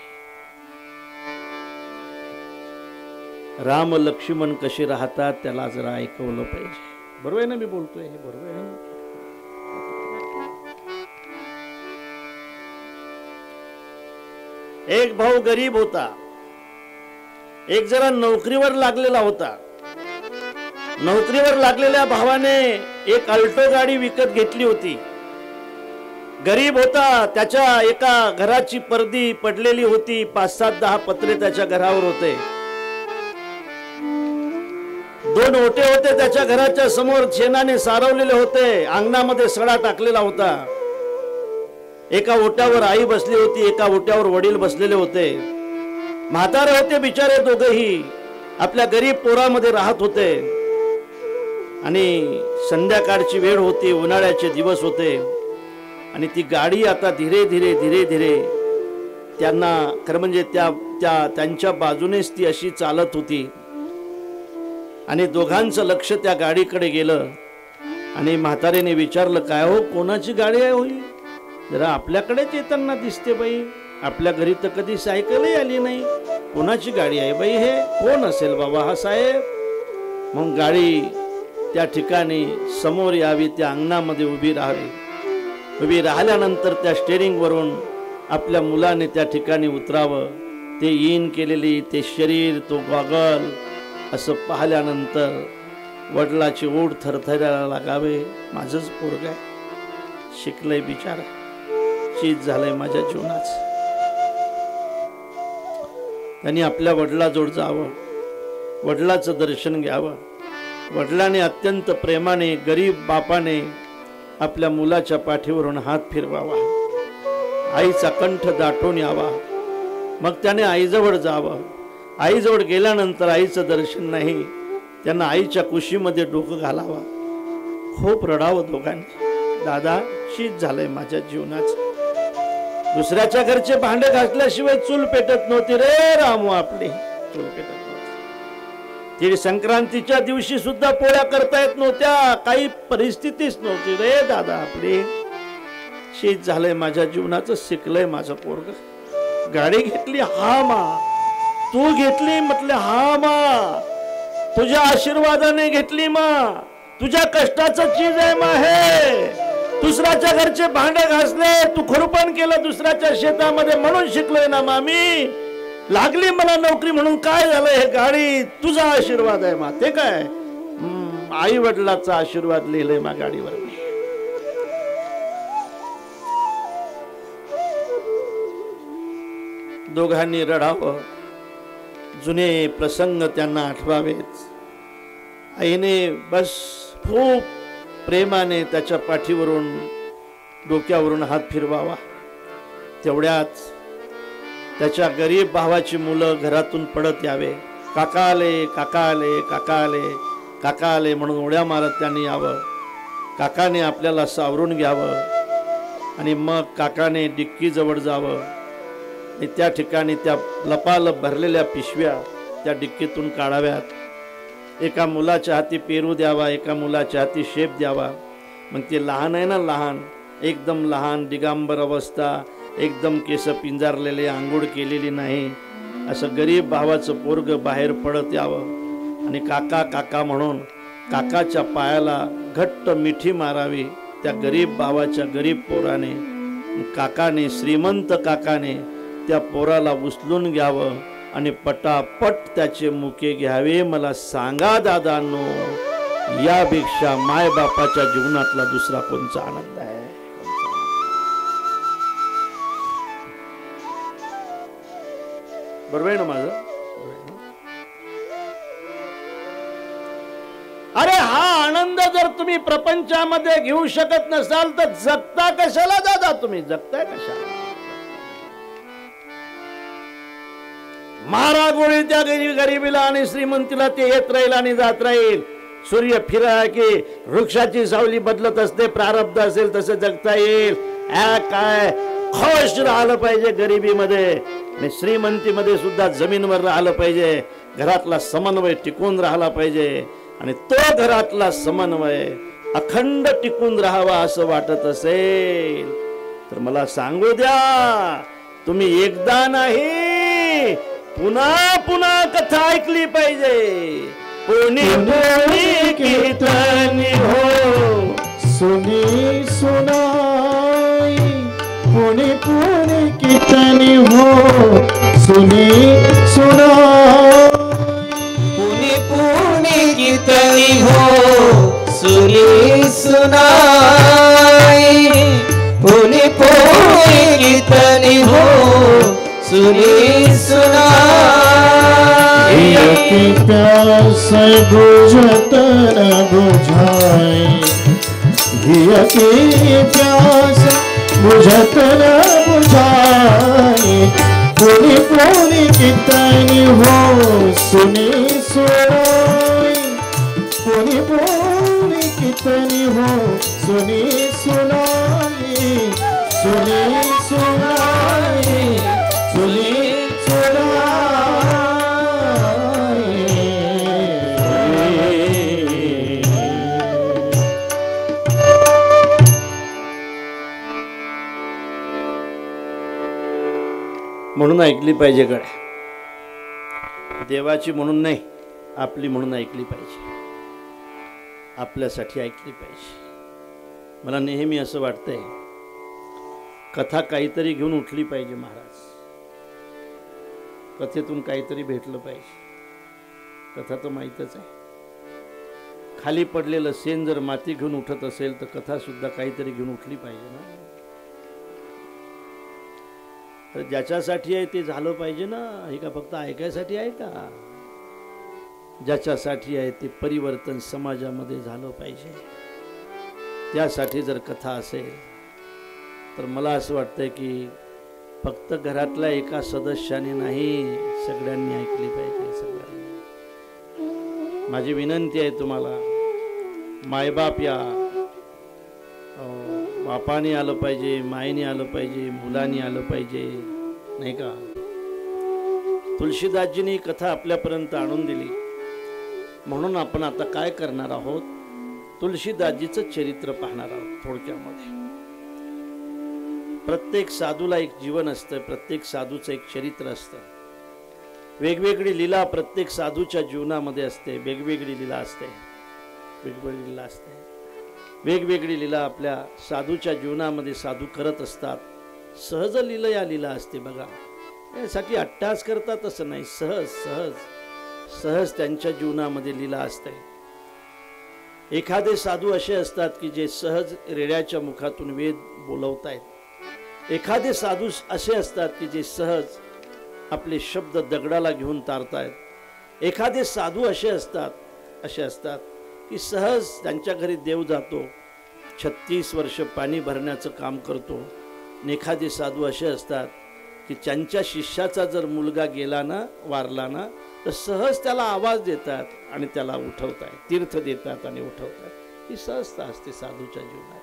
राम लक्ष्मण कसे राहतात त्याला जरा ऐकवलं पाहिजे. बरोबर आहे ना मी बोलतोय? हे बरोबर आहे ना? एक भाऊ गरीब होता, एक जरा नोकरीवर लागलेला होता. नोकरीवर लागलेल्या भावाने एक अल्टो गाडी विकत घेतली होती. गरीब होता, त्याच्या एका घराची पडदी पडलेली होती, 5-7-10 पत्रे त्याच्या घरावर होते. 2 ओटे होते त्याच्या घराच्या समोर, शेणाने सारवलेले होते. अंगणामध्ये सडा टाकलेला होता. एका ओट्यावर आई बसली होती, एका ओट्यावर वडील बसलेले होते. म्हातारे होते बिचारे दोघेही, आपल्या गरीब पोरामध्ये राहत होते. आणि संध्याकाळची वेळ होती, उन्हाळ्याचे दिवस होते, आणि ती गाडी आता धीरे धीरे धीरे धीरे त्यांना खरं म्हणजे त्यांच्या बाजूनेच ती अशी चालत होती. आणि दोघांचं लक्ष त्या गाडीकडे गेलं. आणि म्हातारेने विचारलं, काय हो, कोणाची गाडी आहे होई? जरा आपल्याकडेच येताना दिसते बाई, आपल्या घरी तर कधी सायकलही आली नाही, कोणाची गाडी आहे बाई? हे कोण असेल बाबा हा साहेब? मग गाडी त्या ठिकाणी समोर यावी, त्या अंगणामध्ये उभी राहावी. उभी राहिल्यानंतर त्या स्टेरिंग वरून आपल्या मुलाने त्या ठिकाणी उतरावं. ते इन केलेली ते शरीर, तो गॉगल असं पाहिल्यानंतर वडिलाची ओढ थरथरायला लागावे. माझंच पोरग आहे, शिकलंय बिचारा, चीज झालंय माझ्या जीवनाच. त्यांनी आपल्या वडिलाजवळ जावं, वडिलाचं दर्शन घ्यावं. वडिलाने अत्यंत प्रेमाने, गरीब बापाने आपल्या मुलाच्या पाठीवरून हात फिरवावा, आईचा कंठ दाटून यावा. मग त्याने आईजवळ जावं. आईजवळ गेल्यानंतर आईचं दर्शन नाही, त्यांना आईच्या कुशीमध्ये डोकं घालावा. खूप रडावं दोघांनी. दादा, शीत झालंय माझ्या जीवनाचं. दुसऱ्याच्या घरचे भांडे घासल्याशिवाय चूल पेटत नव्हती रे रामू, आपली चूल पेटत नव्हती. तीळ संक्रांतीच्या दिवशी सुद्धा पोळ्या करता येत नव्हत्या, काही परिस्थितीच नव्हती रे दादा आपली. शीत झालंय माझ्या जीवनाचं, शिकलंय माझं पोरग. गाडी घेतली हा मा, तू घेतली म्हटले हा मा, तुझ्या आशीर्वादाने घेतली मा, तुझ्या कष्टाचं चीज आहे मा हे. दुसऱ्याच्या घरचे भांडे घासले, तू खुरपण केलं दुसऱ्याच्या शेतामध्ये म्हणून शिकलोय ना मामी. लागली मला नोकरी म्हणून काय झालं, हे गाडी तुझा आशीर्वाद आहे मा. ते काय आई वडिलाचा आशीर्वाद लिहिलंय मा गाडीवर. दोघांनी रडावं, जुने प्रसंग त्यांना आठवावेत. आईने बस खूप प्रेमाने त्याच्या पाठीवरून डोक्यावरून हात फिरवावा. तेवढ्यात त्याच्या गरीब भावाची मुलं घरातून पडत यावे. काका आले, काका आले, काका आले, काका आले म्हणून उड्या मारत त्यांनी यावं. काकाने आपल्याला सावरून घ्यावं आणि मग काकाने डिक्की जवळ जावं आणि त्या ठिकाणी त्या लपालप भरलेल्या पिशव्या त्या डिक्कीतून काढाव्यात. एका मुलाच्या हाती पेरू द्यावा, एका मुलाच्या हाती शेप द्यावा. मग ते लहान आहे ना, लहान एकदम लहान, दिगांबर अवस्था, एकदम केस पिंजारलेले, आंघोळ केलेली नाही, असं गरीब भावाचं पोरग बाहेर पडत यावं आणि काका काका म्हणून काकाच्या पायाला घट्ट मिठी मारावी त्या गरीब भावाच्या गरीब पोराने. काकाने, श्रीमंत काकाने त्या पोराला उचलून घ्यावं आणि पटापट त्याचे मुके घ्यावे. मला सांगा दादांनो, यापेक्षा मायबापाच्या जीवनातला दुसरा कोणचा आनंद आहे? बरोबर आहे ना माझं? अरे हा आनंद जर तुम्ही प्रपंचामध्ये घेऊ शकत नसाल तर जगता कशाला दादा? तुम्ही जगताय कशाला? मारा गोळी त्या गरीबीला आणि श्रीमंतीला, ते येत राहील आणि जात राहील. सूर्य फिरा की वृक्षाची सावली बदलत असते, प्रारब्ध असेल तसं जगता येईल. काय खुश राहिलं पाहिजे गरिबीमध्ये आणि श्रीमंतीमध्ये सुद्धा जमीनवर राहिलं पाहिजे. घरातला समन्वय टिकून राहिला पाहिजे आणि तो घरातला समन्वय अखंड टिकून राहावा असं वाटत असेल तर मला सांगू द्या, तुम्ही एकदा नाही पुन्हा पुन्हा कथा ऐकली पाहिजे. पुणे पुणे कीर्तनी हो सुनी सुनाई, पुणे पुणे कीर्तनी हो सुनी सुनाई, पुणे पुणे कीर्तनी हो सुनी सुनाई, पुणे पुणे कीर्तनी हो सुनी सुनाई. की प्यास बुझत न बुझाई, की प्यास बुझत न बुझाई, पुनि पुनि कीर्तनी हो सुनी सुनाई, पुनि पुनि कीर्तनी हो सुनी सुनाई, सुनी सुनाई, सुनी म्हणून ऐकली पाहिजे. गड्या देवाची म्हणून नाही, आपली म्हणून ऐकली पाहिजे, आपल्यासाठी ऐकली पाहिजे. मला नेहमी असं वाटतंय कथा काहीतरी घेऊन उठली पाहिजे महाराज. कथेतून काहीतरी भेटलं पाहिजे. कथा तर माहीतच आहे, खाली पडलेलं शेण जर माती घेऊन उठत असेल तर कथा सुद्धा काहीतरी घेऊन उठली पाहिजे ना. ज्याच्यासाठी आहे ते झालं पाहिजे ना. हे का फक्त ऐकायसाठी आहे का? ज्याच्यासाठी आहे ते परिवर्तन समाजामध्ये झालं पाहिजे. त्यासाठी जर कथा असेल तर मला असं वाटतंय की फक्त घरातल्या एका सदस्याने नाही, सगळ्यांनी ऐकली पाहिजे. सगळ्यांनी माझी विनंती आहे तुम्हाला, मायबाप या, बापाने आलं पाहिजे, मायेने आलं पाहिजे, मुलांनी आलं पाहिजे, नाही का? तुळशीदासजींनी ही कथा आपल्यापर्यंत आणून दिली. म्हणून आपण आता काय करणार आहोत, तुळशीदासजीचं चरित्र पाहणार आहोत थोडक्यामध्ये. प्रत्येक साधूला एक जीवन असतं, प्रत्येक साधूचं एक चरित्र असतं. वेगवेगळी लीला प्रत्येक साधूच्या जीवनामध्ये असते, वेगवेगळी लीला असते, वेगवेगळी लीला असते. वेगवेगळी लीला आपल्या साधूच्या जीवनामध्ये साधू करत असतात. सहज लीला या लीला असते बघा. यासाठी अट्टास करतात असं नाही, सहज सहज सहज त्यांच्या जीवनामध्ये लीला असते. एखादे साधू असे असतात की जे सहज रेड्याच्या मुखातून वेद बोलवतायत. एखादे साधू असे असतात की जे सहज आपले शब्द दगडाला घेऊन तारतायत. एखादे साधू असे असतात की सहज त्यांच्या घरी देव जातो, 36 वर्ष पाणी भरण्याचं काम करतो. एखादे साधू असे असतात की त्यांच्या शिष्याचा जर मुलगा गेला ना, वारला ना, तर सहज त्याला आवाज देतात आणि त्याला उठवतात, तीर्थ देतात आणि उठवतात. ही सहजता असते साधूच्या जीवनात.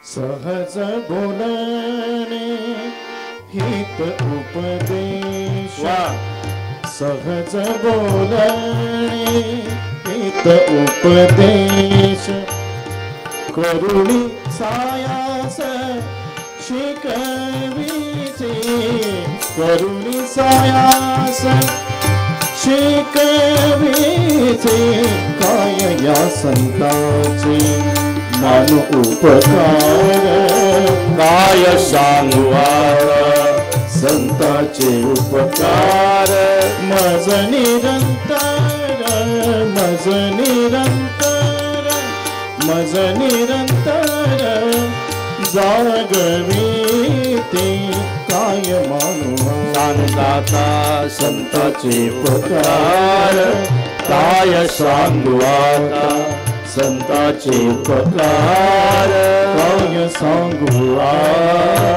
सहज बोलणे हित उपदेश, सहज बोलणे हित उपदेश, करुणी सायास शिकविचे, करुणी सायास शिकविचे, काय या संताचे मान उपकार, काय सांगू आता संताचे उपकार. मज निरंतर, मज निरंतर, मज निरंतर जागविते, काय मानू सांगता संताचे उपकार, काय सांगू आता संताचे उपकार, काय सांगू आता.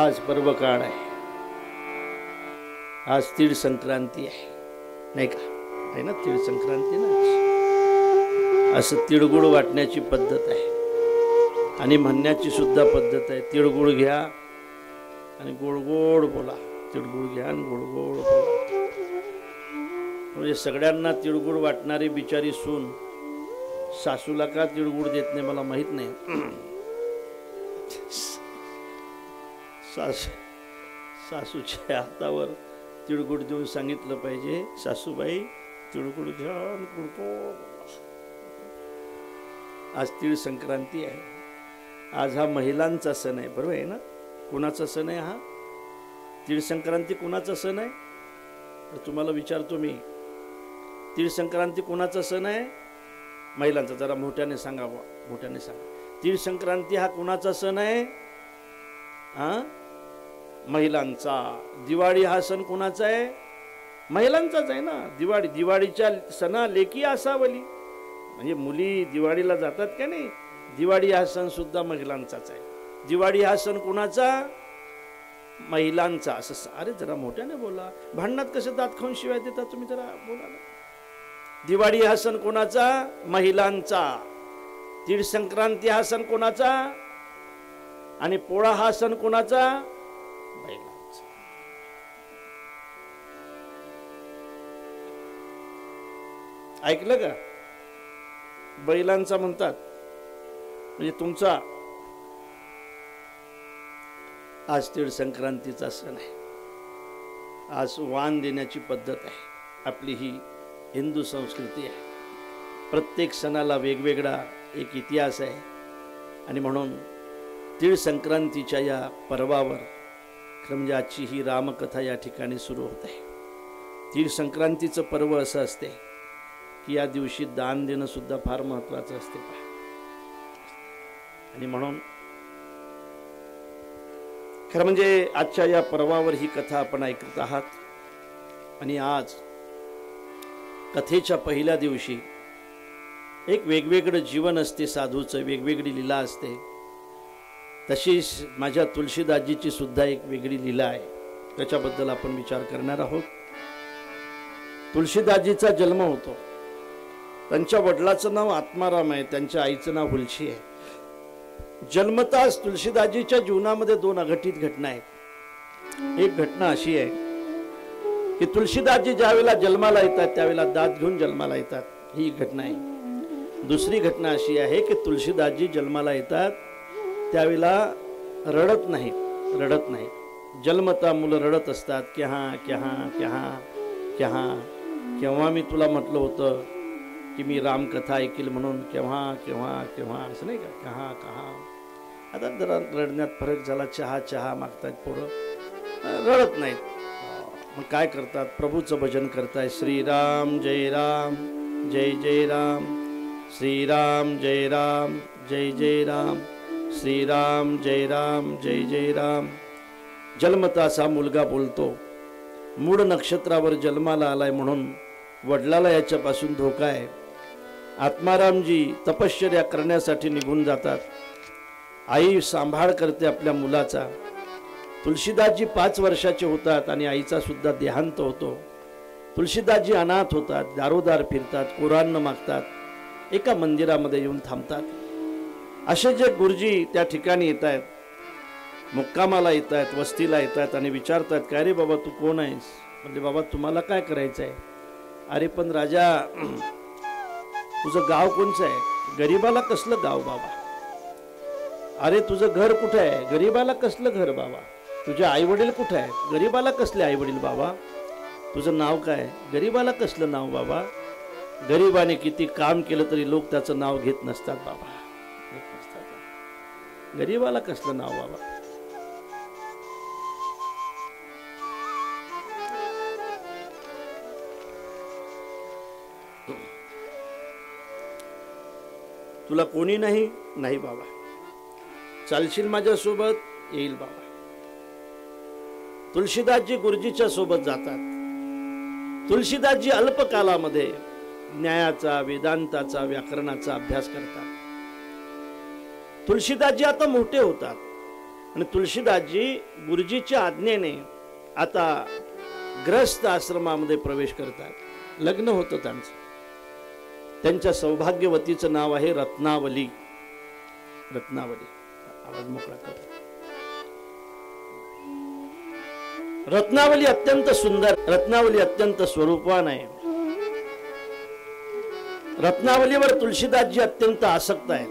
आज पर्व काळ आहे, आज तीळ संक्रांती आहे, नाही का? आहे ना, तीळ संक्रांती ना. असं तिळगुळ वाटण्याची पद्धत आहे आणि म्हणण्याची सुद्धा पद्धत आहे. तिळगुळ घ्या आणि गोड गोड बोला, तिळगुळ घ्या आणि गोड गोड बोला. म्हणजे सगळ्यांना तिळगुळ वाटणारी बिचारी सून सासूला का तिळगुळ देत नाही मला माहित नाही. सासूच्या हातावर तिळगुळ देऊन सांगितलं पाहिजे, सासूबाई तिळगुळ घ्या आणि गुडगोड. आज तीळ संक्रांती आहे. आज हा महिलांचा सण आहे, बरोबर आहे ना? कुणाचा सण आहे हा? तीळ संक्रांती कुणाचा सण आहे? तर तुम्हाला विचारतो मी, तीळ संक्रांती कुणाचा सण आहे? महिलांचा. जरा मोठ्याने सांगा, मोठ्याने सांगा. तीळ संक्रांती हा कुणाचा सण आहे? हा, महिलांचा. दिवाळी हा सण कुणाचा आहे? महिलांचाच आहे ना. दिवाळीच्या सणा लेकी असावली, म्हणजे मुली दिवाळीला जातात का नाही, दिवाळी हा सण सुद्धा महिलांचाच आहे. दिवाळी हा सण कुणाचा? महिलांचा. असं अरे जरा मोठ्याने बोला, भांडणात कसे दात खाऊन शिवाय देता तुम्ही, जरा बोला ना. दिवाळी हा सण कोणाचा? महिलांचा. तीळ संक्रांती हा सण कोणाचा? आणि पोळा हा सण कोणाचा? महिलांचा. ऐकलं का? बैलांचा म्हणतात, म्हणजे तुमचा. आज तीळ संक्रांतीचा सण आहे. आज वाण देण्याची पद्धत आहे. आपली ही हिंदू संस्कृती आहे. प्रत्येक सणाला वेगवेगळा एक इतिहास आहे आणि म्हणून तीळ संक्रांतीच्या या पर्वावर खरं म्हणजे आजची ही रामकथा या ठिकाणी सुरू होत आहे. तीळ संक्रांतीचं पर्व असं असते की या दिवशी दान देणं सुद्धा फार महत्त्वाचं असते. आणि म्हणून खरं म्हणजे आजच्या या पर्वावर ही कथा आपण ऐकत आहात. आणि आज कथेच्या पहिल्या दिवशी एक वेगवेगळं जीवन असते साधूचं, वेगवेगळी लीला असते. तशीच माझ्या तुळशीदासजीची सुद्धा एक वेगळी लीला आहे, त्याच्याबद्दल आपण विचार करणार आहोत. तुळशीदासजीचा जन्म होतो. त्यांच्या वडिलाचं नाव आत्माराम आहे, त्यांच्या आईचं नाव हुलशी आहे. जन्मताच तुळशीदासजीच्या जीवनामध्ये 2 अघटित घटना आहेत. एक घटना अशी आहे की तुळशीदासजी ज्यावेळेला जन्माला येतात त्यावेळेला दात घेऊन जन्माला येतात, ही घटना आहे. दुसरी घटना अशी आहे की तुळशीदासजी जन्माला येतात त्यावेळेला रडत नाहीत. जन्मता मुलं रडत असतात, केव्हा मी तुला म्हटलं होतं की मी रामकथा ऐकील म्हणून, केव्हा असं नाही का, कहा. आता जरा रडण्यात फरक झाला. चहा मागतात पोरं, रडत नाहीत. मग काय करतात, प्रभूचं भजन करताय. श्रीराम जय राम जय जय राम, श्रीराम जय राम जय जय राम, श्रीराम जय राम जय जय राम. जन्मता असा मुलगा बोलतो. मूळ नक्षत्रावर जन्माला आलाय म्हणून वडिलाला याच्यापासून धोका आहे. आत्मारामजी तपश्चर्या करण्यासाठी निघून जातात. आई सांभाळ करते आपल्या मुलाचा. तुळशीदासजी 5 वर्षाचे होतात आणि आईचा सुद्धा देहांत होतो. तुळशीदासजी अनाथ होतात, दारोदार फिरतात, कुराण मागतात, एका मंदिरामध्ये येऊन थांबतात. असे जे गुरुजी त्या ठिकाणी येत आहेत, मुक्कामाला येत आहेत, वस्तीला येत आहेत आणि विचारतात, काय रे बाबा तू कोण आहेस? म्हणजे बाबा तुम्हाला काय करायचं आहे? अरे पण राजा तुझं गाव कोणचं आहे? गरीबाला कसलं गाव बाबा? अरे तुझं घर कुठं आहे? गरीबाला कसलं घर बाबा? तुझे आई वडील कुठे आहेत? गरीबाला कसले आई वडील बाबा? तुझं नाव काय? गरीबाला कसलं नाव बाबा? गरीबाने किती काम केलं तरी लोक त्याचं नाव घेत नसतात बाबा, गरीबाला कसलं नाव बाबा? तुला कोणी नाही? नाही बाबा. चालशील माझ्यासोबत? येईल बाबा. तुळशीदासजी गुरुजीच्या सोबत जातात. तुळशीदासजी अल्पकालामध्ये न्यायाचा, वेदांताचा, व्याकरणाचा अभ्यास करतात. तुळशीदासजी आता मोठे होतात आणि तुळशीदासजी गुरुजीच्या आज्ञेने आता ग्रस्त आश्रमामध्ये प्रवेश करतात. लग्न होतं त्यांचं. त्यांच्या सौभाग्यवतीचं नाव आहे रत्नावली. आवाज मोकळा कर. रत्नावली अत्यंत सुंदर, रत्नावली अत्यंत स्वरूपवान आहे. रत्नावलीवर तुळशीदासजी अत्यंत आसक्त आहेत.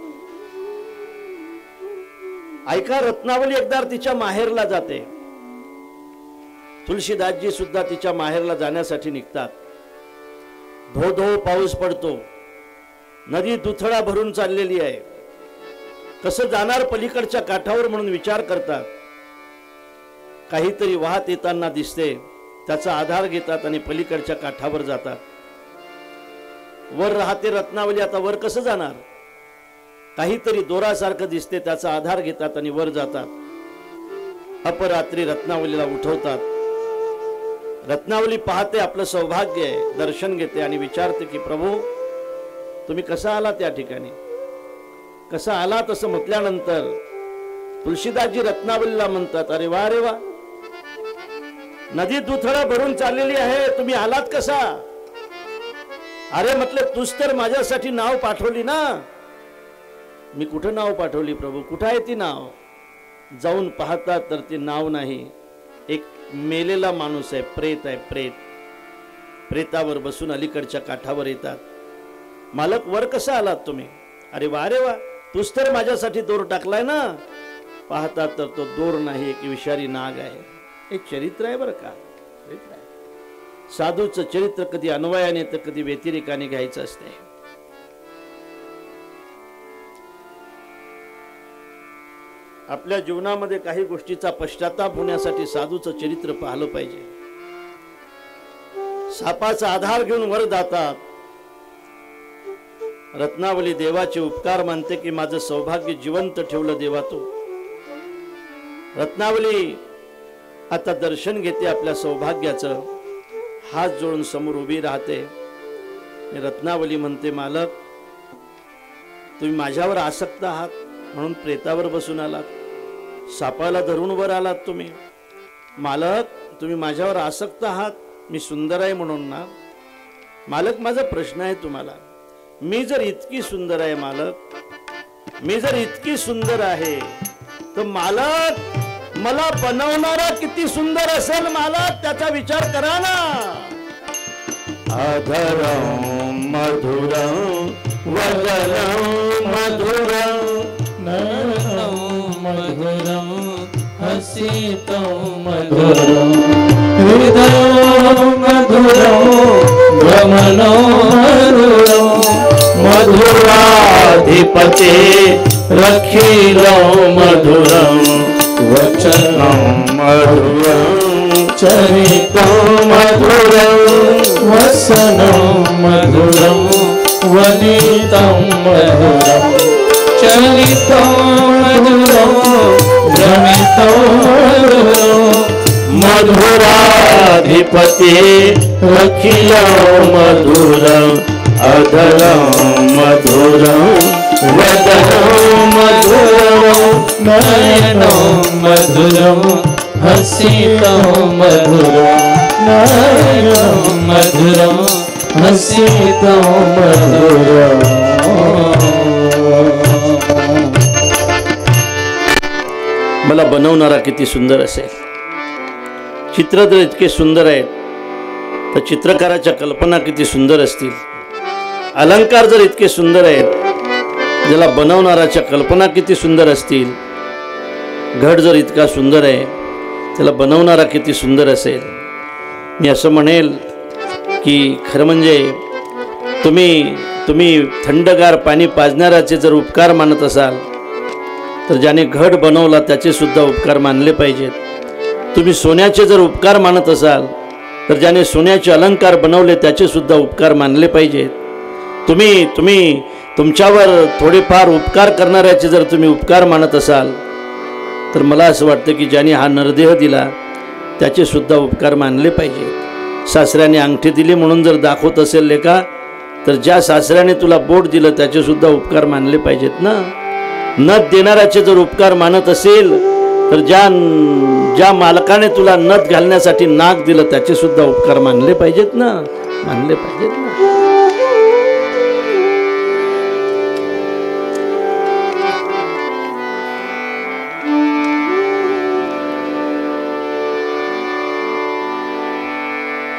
ऐका, रत्नावली एकदा तिच्या माहेरला जाते. तुळशीदासजी सुद्धा तिच्या माहेरला जाण्यासाठी निघतात. धो धो पाऊस पडतो. नदी दुथडा भरून चाललेली आहे. कसं जाणार पलीकडच्या काठावर म्हणून विचार करतात. काहीतरी वाहत येताना दिसते, त्याचा आधार घेतात आणि पलीकडच्या काठावर जातात. वर राहते रत्नावली, आता वर कसं जाणार? काहीतरी दोरासारखं दिसते, त्याचा आधार घेतात आणि वर जातात. अपरात्री रत्नावलीला उठवतात. रत्नावली पाहते, आपलं सौभाग्य आहे, दर्शन घेते आणि विचारते की प्रभू तुम्ही कसा आला त्या ठिकाणी? कसा आला? तसं म्हटल्यानंतर तुळशीदासजी रत्नावलीला म्हणतात, अरे वा रे वा, नदी दुथडा भरून चाललेली आहे, तुम्ही आलात कसा? अरे म्हटलं तूच तर माझ्यासाठी नाव पाठवली ना. मी कुठं नाव पाठवली प्रभू? कुठं आहे ती नाव? जाऊन पाहतात तर ती नाव नाही, एक मेलेला माणूस आहे, प्रेत आहे, प्रेत. प्रेतावर बसून अलीकडच्या काठावर येतात. मालक वर कसा आलात तुम्ही? अरे वा रे वा, तूच तर माझ्यासाठी दोर टाकलाय ना. पाहतात तर तो दोर नाही, एक विषारी नाग आहे. एक चरित्र आहे बरं का, चरित्र आहे. साधूचं चरित्र कधी अन्वयाने तर कधी व्यतिरेकाने घ्यायचं असते. आपल्या जीवनामध्ये काही गोष्टीचा पश्चाताप होण्यासाठी साधूचं चरित्र पाहिलं पाहिजे. सापाचा आधार घेऊन वर जातात. रत्नावली देवाचे उपकार मानते की माझं सौभाग्य जिवंत ठेवलं देवा तू. रत्नावली आता दर्शन घेते आपल्या सौभाग्याचं. हात जोडून समोर उभी राहते. रत्नावली म्हणते, मालक तुम्ही माझ्यावर आसक्त आहात म्हणून प्रेतावर बसून आलात, सापाला धरून वर आलात तुम्ही. मालक तुम्ही माझ्यावर आसक्त आहात, मी सुंदर आहे म्हणून ना. मालक माझा प्रश्न आहे तुम्हाला, मी जर इतकी सुंदर आहे मालक, मी जर इतकी सुंदर आहे तर मालक मला बनवणारा किती सुंदर असेल मालक, त्याचा विचार करा ना. अधरं मधुरं वदनं मधुरं नयनं मधुरं हसितं मधुरं हृदयं मधुरं गमनं मधुरं मधुराधिपते रखिलं मधुरं वचनं मधुरं चरितं मधुरं वसनं मधुरं वनितं मधुरं चरितं मधुरं भ्रमितं मधुरं मधुराधिपते रखिलं मधुरं अधरं मधुरं वदनं मधुरं नयनं मधुरं हसितं मधुरं नयनं मधुरं हसितं मधुरं. मला बनवणारा किती सुंदर असेल. चित्र जर इतके सुंदर आहेत तर चित्रकाराच्या कल्पना किती सुंदर असतील. अलंकार जर इतके सुंदर आहेत, ज्याला बनवणाराच्या कल्पना किती सुंदर असतील. घड जर इतका सुंदर आहे, त्याला बनवणारा किती सुंदर असेल. मी असं म्हणेल की खरं म्हणजे तुम्ही थंडगार पाणी पाजणाऱ्याचे जर उपकार मानत असाल तर ज्याने घड बनवला त्याचे सुद्धा उपकार मानले पाहिजेत. तुम्ही सोन्याचे जर उपकार मानत असाल तर ज्याने सोन्याचे अलंकार बनवले त्याचे सुद्धा उपकार मानले पाहिजेत. तुम्ही तुमच्यावर थोडेफार उपकार करणाऱ्याचे जर तुम्ही उपकार मानत असाल तर मला असं वाटतं की ज्याने हा नरदेह दिला त्याचे सुद्धा उपकार मानले पाहिजेत. सासऱ्याने अंगठी दिली म्हणून जर दाखवत असेल लेका, तर ज्या सासऱ्याने तुला बोट दिलं त्याचे सुद्धा उपकार मानले पाहिजेत ना. नथ देणाऱ्याचे जर उपकार मानत असेल तर ज्या मालकाने तुला नथ घालण्यासाठी नाक दिलं त्याचे सुद्धा उपकार मानले पाहिजेत ना, मानले पाहिजेत ना.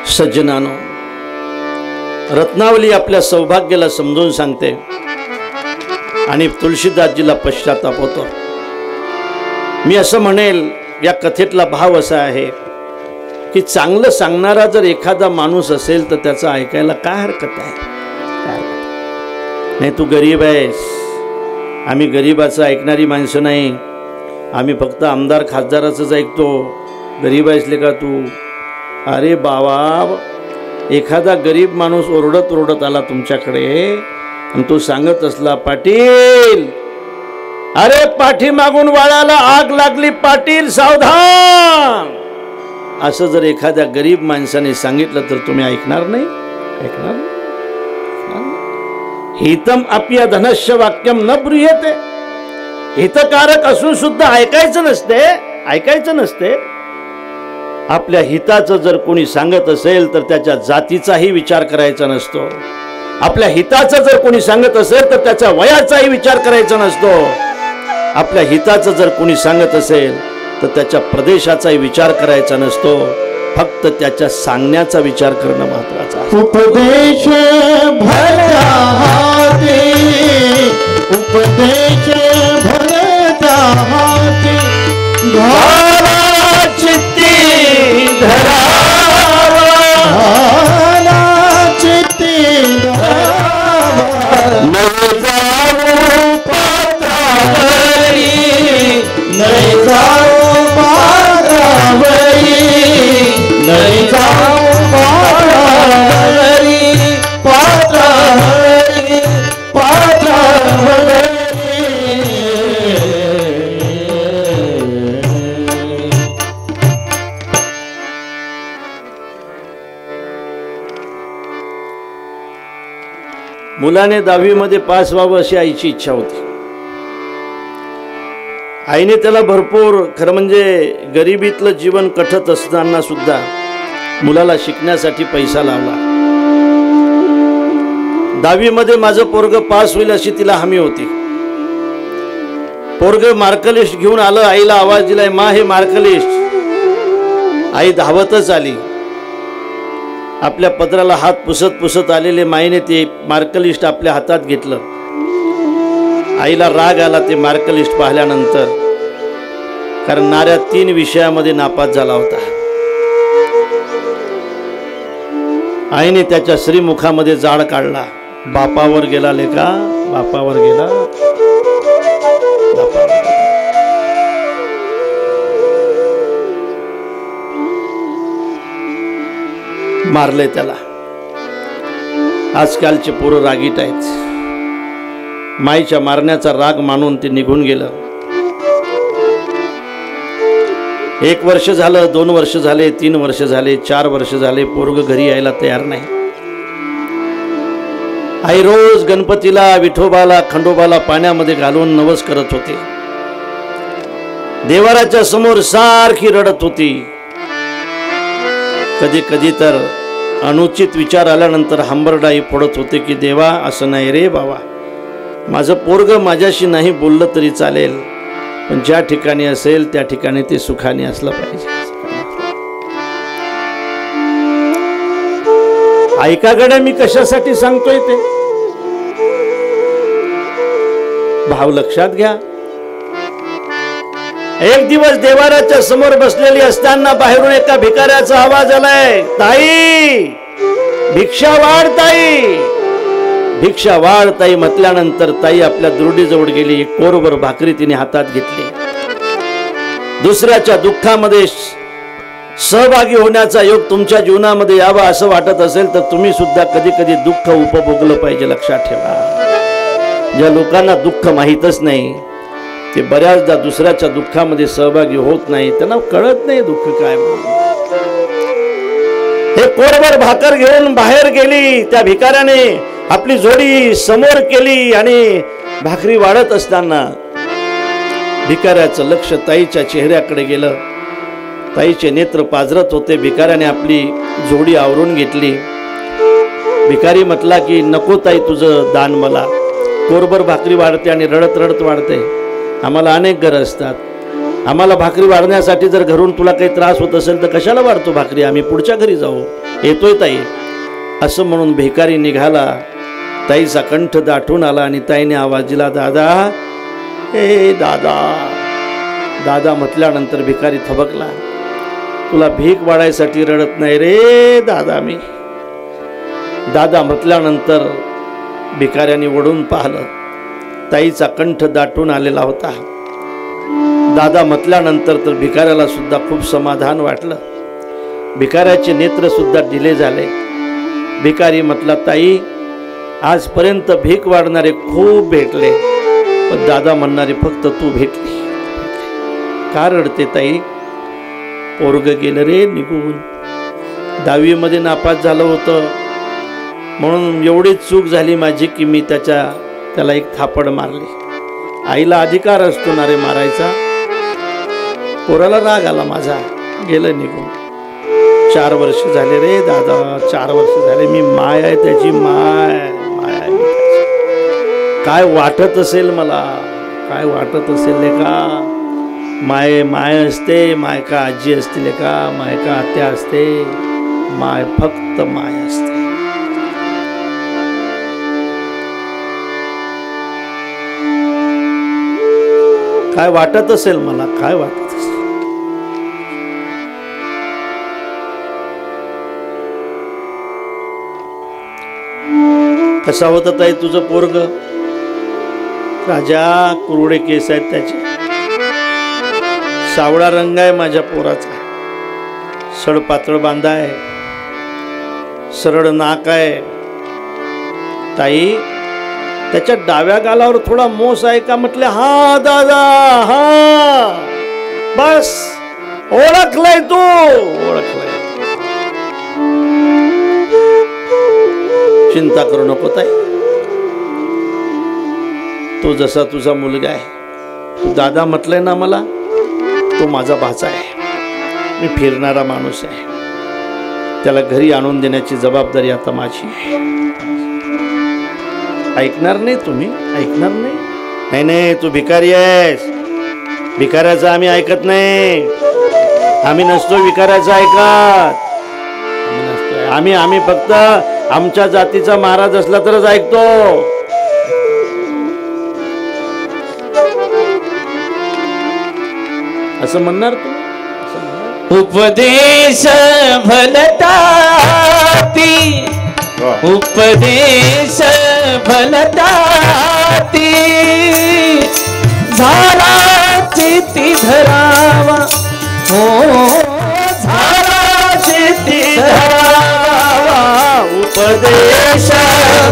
सज्जनानो, रत्नावली आपल्या सौभाग्याला समजून सांगते आणि तुळशीदासजीला पश्चाताप होतो. मी असं म्हणेल, या कथेतला भाव असा आहे की चांगलं सांगणारा जर एखादा माणूस असेल तर त्याचं ऐकायला काय हरकत आहे. नाही, तू गरीब आहेस, आम्ही गरीबाचं ऐकणारी माणसं नाही, आम्ही फक्त आमदार खासदाराचंच ऐकतो. गरीब आहेस का तू? अरे बाबा, एखादा गरीब माणूस ओरडत आला तुमच्याकडे आणि तो सांगत असला, पाटील, अरे पाठीमागून वाळाला आग लागली पाटील, सावधान, असं जर एखाद्या गरीब माणसाने सांगितलं तर तुम्ही ऐकणार नाही? ऐकणार नाही? हितम अप्य धनस्य वाक्यम न ब्रूयते. हितकारक असून सुद्धा ऐकायचं नसते. आपल्या हिताचं जर कोणी सांगत असेल तर त्याच्या जातीचाही विचार करायचा नसतो. आपल्या हिताचं जर कोणी सांगत असेल तर त्याच्या वयाचाही विचार करायचा नसतो. आपल्या हिताचं जर कोणी सांगत असेल तर त्याच्या प्रदेशाचाही विचार करायचा नसतो. फक्त त्याच्या सांगण्याचा विचार करणं महत्त्वाचं आहे. उपदेश भरता हाती, उपदेश भरता हाती, भावा चित्ती धरावा, भाला चित्ती धरावा, नाही जाऊ पात्रावरी, नाही जाऊ पात्रावरी, नाही जाऊ पात्रावरी, पात्रावरी, पात्रावरी. मुलाने 10वी मध्ये पास व्हावं अशी आईची इच्छा होती. आईने त्याला भरपूर, खरं म्हणजे गरिबीतलं जीवन कठत असताना सुद्धा मुलाला शिकण्यासाठी पैसा लावला. 10वी मध्ये माझं पोरग पास होईल अशी तिला हमी होती. पोरग मार्कलिस्ट घेऊन आलं, आईला आवाज दिलाय, मा हे मार्कलिस्ट. आई धावतच आली, आपल्या पदराला हात पुसत पुसत आलेले माईने ते मार्कलिस्ट आपल्या हातात घेतलं. आईला राग आला ते मार्कलिस्ट पाहिल्यानंतर, कारण नाऱ्या 3 विषयामध्ये नापास झाला होता. आईने त्याच्या श्रीमुखामध्ये जाळ काढला. बापावर गेला लेका, बापावर गेला. मारले त्याला. आजकालचे पोरं रागीट आहेत. माईच्या मारण्याचा राग मानून ते निघून गेलं. 1 वर्ष झालं, 2 वर्ष झाले, 3 वर्ष झाले, 4 वर्ष झाले, पोरग घरी यायला तयार नाही. आई रोज गणपतीला, विठोबाला, खंडोबाला पाण्यामध्ये घालून नवस करत होते. देवाराच्या समोर सारखी रडत होती. कधी कधी तर अनुचित विचार आल्यानंतर हंबरडाई फोडत होते की देवा असं नाही रे बाबा, माझं पोरग माझ्याशी नाही बोललं तरी चालेल, पण ज्या ठिकाणी असेल त्या ठिकाणी ते सुखाने असलं पाहिजे. ऐकाकडे मी कशासाठी सांगतोय ते भाव लक्षात घ्या. एक दिवस देवाराच्या समोर बसलेली असताना बाहेरून एका भिकाऱ्याचा आवाज आलाय, ताई भिक्षा वाढ, ताई भिक्षा वाढ. ताई म्हटल्यानंतर ताई आपल्या दुर्डीजवळ गेली. एक कोरभर भाकरी तिने हातात घेतली. दुसऱ्याच्या दुःखामध्ये सहभागी होण्याचा योग तुमच्या जीवनामध्ये यावा असं वाटत असेल तर तुम्ही सुद्धा कधी कधी दुःख उपभोगलं पाहिजे. लक्षात ठेवा, ज्या लोकांना दुःख माहीतच नाही ते बऱ्याचदा दुसऱ्याच्या दुःखामध्ये सहभागी होत नाही, त्यांना कळत नाही दुःख काय म्हणून. हे कोरभर भाकर घेऊन बाहेर गेली. त्या भिकाऱ्याने आपली जोडी समोर केली आणि भाकरी वाढत असताना भिकाऱ्याचं लक्ष ताईच्या चेहऱ्याकडे गेलं. ताईचे नेत्र पाजरत होते. भिकाऱ्याने आपली जोडी आवरून घेतली. भिकारी म्हटला की नको ताई तुझं दान मला. कोरभर भाकरी वाढते आणि रडत रडत वाढते. आम्हाला अनेक घरं असतात. आम्हाला भाकरी वाढण्यासाठी जर घरून तुला काही त्रास होत असेल तर कशाला वाढतो भाकरी, आम्ही पुढच्या घरी जाऊ, येतोय ताई असं म्हणून भिकारी निघाला. ताईचा कंठ दाटून आला आणि ताईने आवाज दिला, दादा ए दादा. दादा म्हटल्यानंतर भिकारी थबकला. तुला भीक वाढायसाठी रडत नाही रे दादा मी. दादा म्हटल्यानंतर भिकाऱ्याने वळून पाहिलं. ताईचा कंठ दाटून आलेला होता. दादा म्हटल्यानंतर तर भिकाऱ्याला सुद्धा खूप समाधान वाटलं. भिकाऱ्याचे नेत्र सुद्धा दिले झाले. भिकारी म्हटला, ताई आजपर्यंत भीक वाढणारे खूप भेटले, पण दादा म्हणणारे फक्त तू भेटली. का रडते ताई? पोरग गेलं रे निघून. 10वी मध्ये नापास झालं होतं म्हणून एवढी चूक झाली माझी की मी त्याला एक थापड मारली. आईला अधिकार असतो ना रे मारायचा. पोराला राग आला माझा, गेलं निघून. 4 वर्ष झाले रे दादा, 4 वर्ष झाले. मी माय आहे त्याची, माय आहे मी त्याची. काय वाटत असेल मला, काय वाटत असेल लेका. माय असते, माय का आजी असते लेका, माय का आत्या असते, माय फक्त माय असते. काय वाटत असेल मला, काय वाटत असेल. कसा होता ताई तुझं पोरग? राजा कुरडे केस आहेत त्याचे, सावळा रंग आहे माझ्या पोराचा, सडपातळ बांधा आहे, सरळ नाक आहे. ताई त्याच्या डाव्या गालावर थोडा मोस आहे का? म्हटले हा दादा, हा बस ओळखलंय तू, ओळखलंय. चिंता करू नको ताई, तो जसा तुझा मुलगा आहे, तू दादा म्हटलंय ना मला, तो माझा भाचा आहे. मी फिरणारा माणूस आहे, त्याला घरी आणून देण्याची जबाबदारी आता माझी आहे. ऐकणार नाही तुम्ही? ऐकणार नाही? नाही नाही, तू भिकारी आहेस. भिकाऱ्याचं आम्ही ऐकत नाही. आम्ही नसतो भिकाऱ्याचं ऐकत. आम्ही फक्त आमच्या जातीचा महाराज असला तरच ऐकतो. असं म्हणणार तुम्ही? उपदेश भलताती, उपदेश भलताती, झाला चित्ती धरावा, हो झाला चित्ती धरावा. उपदेश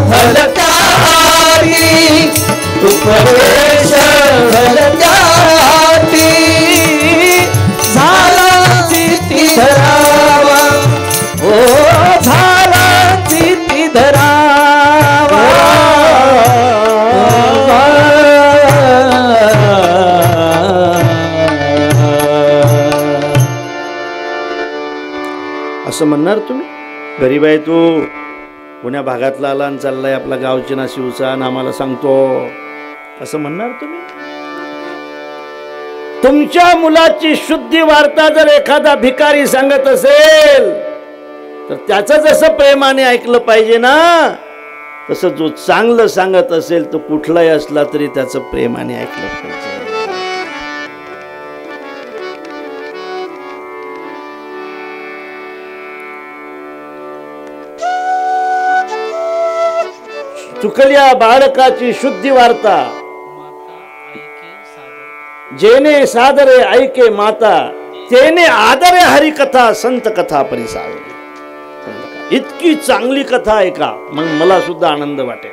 भलताती, उपदेश भलताती, झाला चित्ती धरावा, ओ झाला चित्ती धरावा. असं म्हणणार तुम्ही? गरीब आहे तू, पुण्या भागातला आला आणि चाललाय आपला गावची ना शिवचा आणि आम्हाला सांगतो, असं म्हणणार तुम्ही? तुमच्या मुलाची शुद्धी वार्ता जर एखादा भिकारी सांगत असेल तर त्याचं जसं प्रेमाने ऐकलं पाहिजे ना, तसं जो चांगलं सांगत असेल तो कुठलाही असला तरी त्याचं प्रेमाने ऐकलं पाहिजे. चुकल्या बाळकाची शुद्धी वार्ता, जेने सादरे ऐके माता, तेने आदरे हरिकथा संत कथा परिसावे. इतकी चांगली कथा ऐका, मग मला सुद्धा आनंद वाटेल.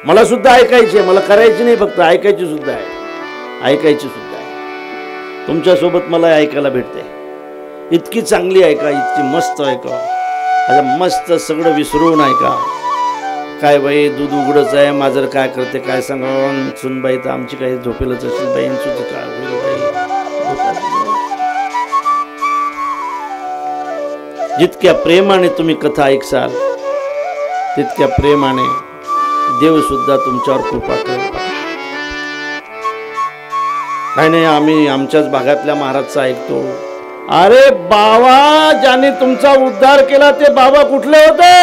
मला सुद्धा ऐकायची, मला करायची नाही, फक्त ऐकायची सुद्धा आहे. ऐकायची सुद्धा आहे. तुमच्यासोबत मला ऐकायला भेटते. इतकी चांगली ऐका, इतकी मस्त ऐका. आता मस्त सगळं विसरून ऐका. काय बाई दूध उघडच आहे, माझं काय करते काय सांगावं. सुनबाई तर आमची काही झोपेलच असेल बाई, सुद्धा काय होईल बाई. जितक्या प्रेमाने तुम्ही कथा ऐकसाल तितक्या प्रेमाने देव सुद्धा तुमच्यावर कृपा करेल. नाही नाही, आम्ही आमच्याच भागातल्या महाराजचा ऐकतो. अरे बाबा, ज्याने तुमचा उद्धार केला ते बाबा कुठले होते?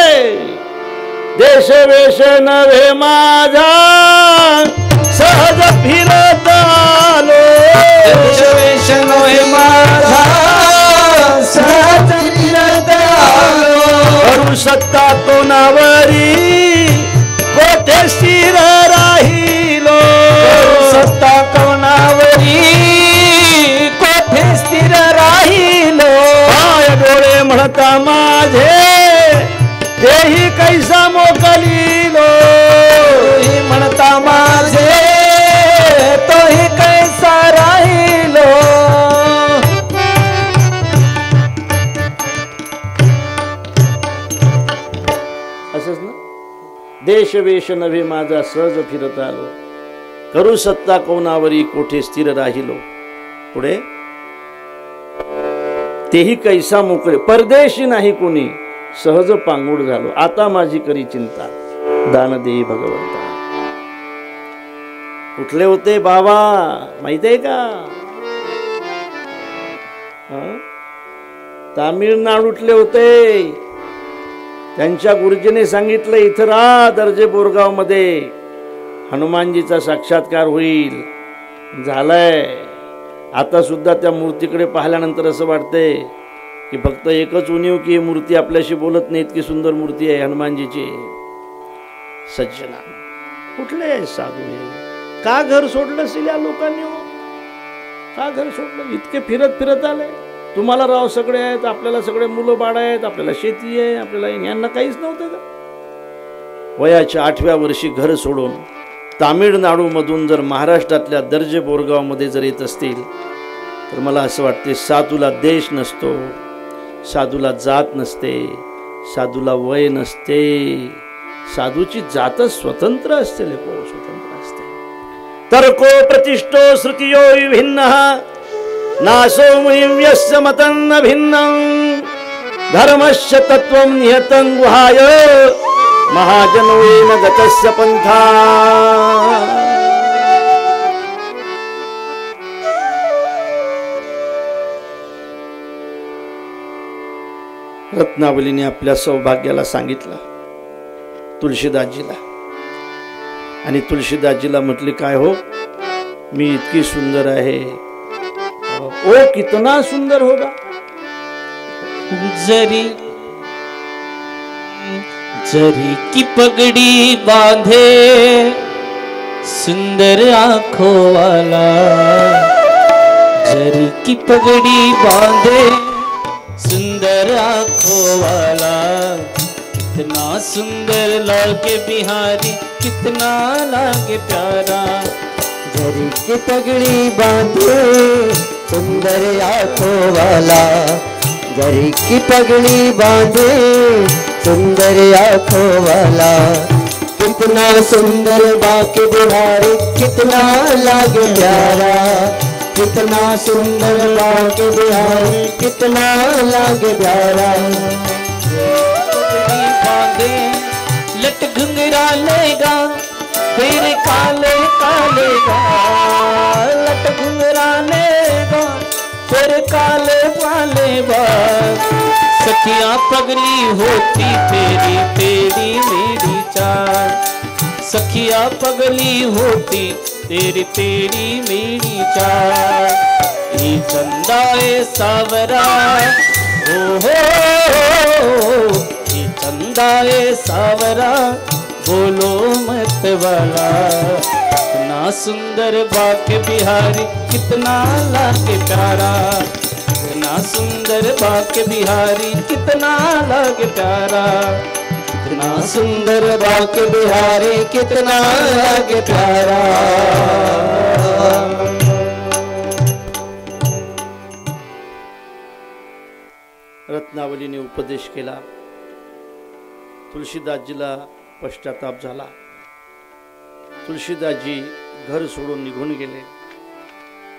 देश वेश नव्हे माझा, सहज फिरत आलो. देश वेश नव्हे माझा, सहज फिरत आलो. करू सत्ता तोंडावरी, कोठे स्थिर राहिलो. सत्ता कोणावरी, कोठे स्थिर राहिलो. पाय डोळे म्हणता माझे, तेही कैसा मोकलीलो. तोही म्हणता माझे, तोही कैसा राहिलो. असंच ना. देश वेश नव्हे माझा, सहज फिरत आलो. करू सत्ता कोणावरी, कोठे स्थिर राहिलो. पुढे, तेही कैसा मोकळे, परदेशी नाही कोणी, सहज पांगुड झालो. आता माझी करी चिंता, दान देई भगवंता. कुठले होते बाबा माहित आहे का? तामिळनाडूतले होते. त्यांच्या गुरुजीने सांगितलं, इथं राहा दर्जे बोरगाव मध्ये, हनुमानजीचा साक्षात्कार होईल. झालाय. आता सुद्धा त्या मूर्तीकडे पाहिल्यानंतर असं वाटतंय की फक्त एकच उणीव की मूर्ती आपल्याशी बोलत नाही, इतकी सुंदर मूर्ती आहे हनुमानजीची. सज्जना कुठले साधू आहे? का घर सोडलं असेल या लोकांनी? हो, का घर सोडलं? इतके फिरत फिरत आले. तुम्हाला राव सगळे आहेत, आपल्याला सगळे मुलं बाळ आहेत, आपल्याला शेती आहे, आपल्याला यांना काहीच नव्हतं का? वयाच्या 8व्या वर्षी घर सोडून तामिळनाडूमधून जर महाराष्ट्रातल्या दर्जे बोरगावमध्ये जर येत असतील तर मला असं वाटते, साधूला देश नसतो, साधूला जात नसते, साधूला वय नसते. साधूची जातच स्वतंत्र असते, लेको स्वतंत्र असते. तर्को प्रतिष्ठो श्रुतियो विभिन्नः, नासो मुनिव्यस्य मतन्न भिन्नं. धर्मस्य तत्त्वं नियतं गुहाय, महाजनवेन गतस्य पंथा रत्नावलीने आपल्या सौभाग्याला सांगितलं तुळशीदासजीला, आणि तुळशीदासजीला म्हटले काय हो मी इतकी सुंदर आहे. ओ कितना सुंदर होगा. जरी जरी की पगड़ी बांधे सुंदर आंखों वाला, जरी की पगड़ी बांधे सुंदर आंखों वाला, कितना सुंदर लागे बिहारी कितना लागे प्यारा. जरी की पगड़ी बांधे सुंदर आंखों वाला, जरी की पगड़ी बांधे सुंदर आंखों वाला, कितना सुंदर बाके बिहारी कितना लागे प्यारा, कितना सुंदर बाके बिहारी कितना लागे प्यारा. बांधे लट घुंघरा लेगा तेरे काले काले बाल, लट घुंघरा लेगा तेरे काले काले बाल. सखियां पगली होती तेरी तेरी मेरी चाल, सखियां पगली होती तेरी तेरी मेरी चाल. ये चंदा ए सावरा ओ हो, ये चंदा ए सावरा बोलो मत वाला, कितना सुंदर बाके बिहारी कितना लागे प्यारा, कितना सुंदर बाके बिहारी कितना लागे प्यारा, कितना सुंदर बाके बिहारी कितना लागे प्यारा. रत्नावलीने उपदेश केला. तुळशीदासजीला पश्चाताप झाला. तुळशीदासजी घर सोडून निघून गेले,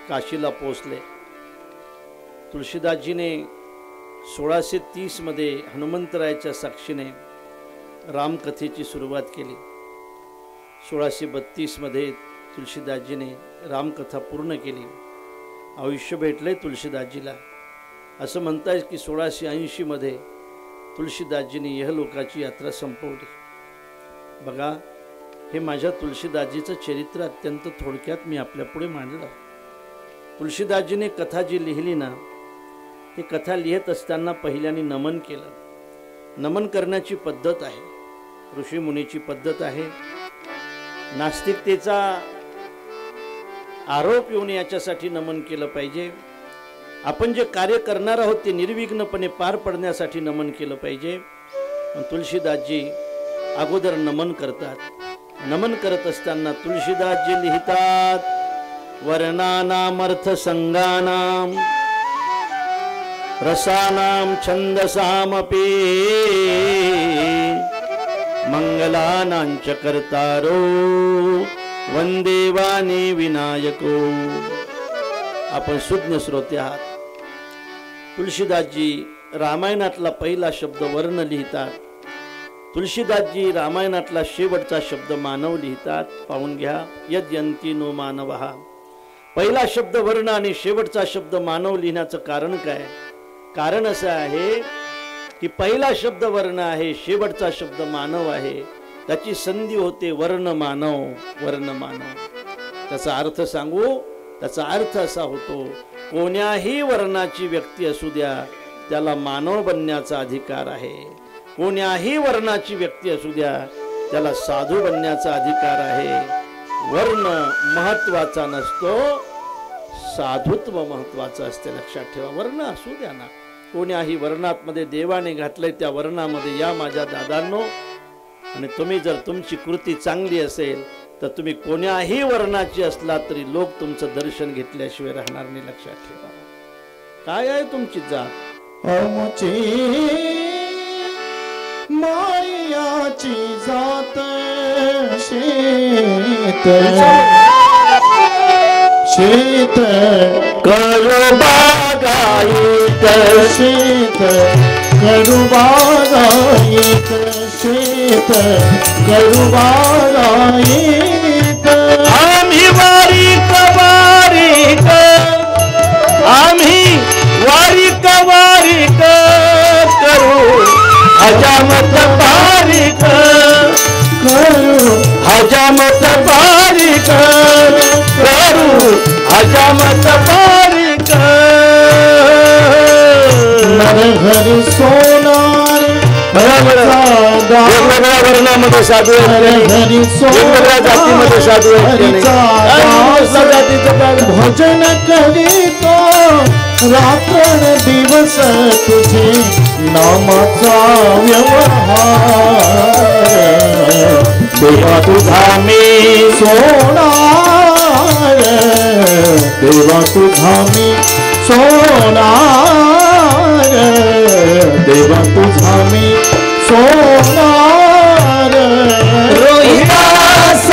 काशीला पोचले. तुळशीदासजीने 1630 मध्ये हनुमंतरायाच्या साक्षीने रामकथेची सुरुवात केली. 1632 मध्ये तुळशीदासजीने रामकथा पूर्ण केली. आयुष्य भेटले तुळशीदासजीला. असं म्हणताय की 1680 मध्ये तुळशीदासजीने यहलोकाची यात्रा संपवली. बघा, हे माझ्या तुळशीदासजीचं चरित्र अत्यंत थोडक्यात मी आपल्या पुढे मांडलं. तुळशीदासजीने कथा जी लिहिली ना, ती कथा लिहित असताना पहिल्याने नमन केलं. नमन करण्याची पद्धत आहे, ऋषीमुनीची पद्धत आहे. नास्तिकतेचा आरोप येऊन याच्यासाठी नमन केलं पाहिजे. आपण जे कार्य करणार आहोत ते निर्विघ्नपणे पार पडण्यासाठी नमन केलं पाहिजे. तुळशीदासजी अगोदर नमन करतात. नमन करत असताना तुळशीदासजी लिहितात, वर्णानाम अर्थ संगानाम रसानाम छंदसामपि मंगलानांच कर्तारो वंदे वाणी विनायको. आपण सुज्ञ श्रोते आहात. तुळशीदासजी रामायणातला पहिला शब्द वर्ण लिहितात. तुळशीदासजी रामायणातला शेवटचा शब्द मानव लिहितात. पाहून घ्या, यद्यंती नो मानवः. पहिला शब्द वर्ण आणि शेवटचा शब्द मानव लिहिण्याचं कारण काय? कारण असं आहे की पहिला शब्द वर्ण आहे, शेवटचा शब्द मानव आहे. त्याची संधी होते वर्ण मानव, वर्ण मानव. त्याचा अर्थ सांगू. त्याचा अर्थ असा होतो, कोण्याही वर्णाची व्यक्ती असू द्या त्याला मानव बनण्याचा अधिकार आहे. कोण्याही वर्णाची व्यक्ती असू द्या त्याला साधू बनण्याचा अधिकार आहे. वर्ण महत्वाचा नसतो, साधुत्व महत्वाचं असते. लक्षात ठेवा. वर्ण असू द्या ना, कोण्याही वर्णात मध्ये देवाने घातलंय त्या वर्णामध्ये या माझ्या दादांनो. आणि तुम्ही जर तुमची कृती चांगली असेल तर तुम्ही कोण्याही वर्णाची असला तरी लोक तुमचं दर्शन घेतल्याशिवाय राहणार नाही. लक्षात ठेवा. काय आहे तुमची जात? आमची मायाची जात शेत शेत करू बागायत शेत करू बागायत शेत वारीत करुवारायित आम्ही वारीक वारीक आम्ही वारीक वारीक करू हजामत बारीक करू हजामत बारीक करू हजामत बारीक नरहरी सोनार वेगवेगळ्या वर्णामध्ये साधू आहेत, हरी वेगवेगळ्या जातीमध्ये साधू आहेत. भजन करीतो रात्र दिवस तुझे नामाचा व्यवहार देवा तुझा मी सोनार देवा तुझा मी सोनार देवा तुझा मी सोनार रोहिदास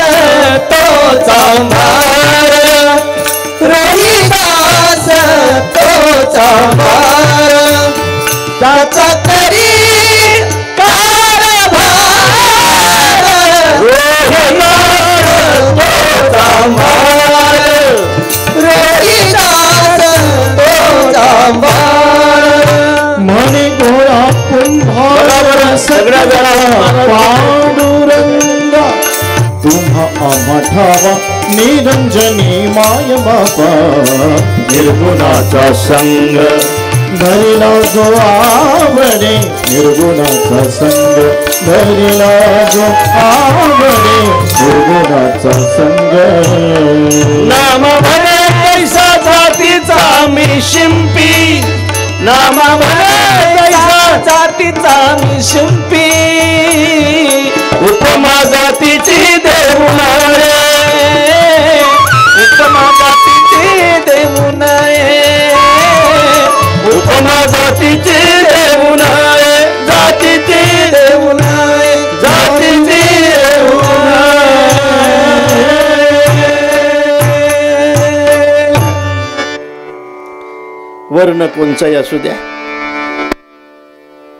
तो चांभार रोहिदास तो चांभार त्याचा करी कारभार रोहिदास तो चांभार रोहिदास तो चांभार म्हणे गोळा कुंभार सगळ्या जणांना पांडुरंगा तुम्हा आम्हा ठावा निरंजनी माय बापा निर्गुणाचा संग धरिला जो आवडे निर्गुणाचा संग धरिला जो आवडे निर्गुणाचा संग नाम भले कैसा जातीचा मी शिंपी नाम भले कैसा जातीचा मी शिंपी उपमा जातीची देऊ नये उपमा जातीची देऊ नये उपमा जातीची देऊ नये जातीची देऊ नये जातीची देऊ नये वर्ण कोणचाही असू द्या,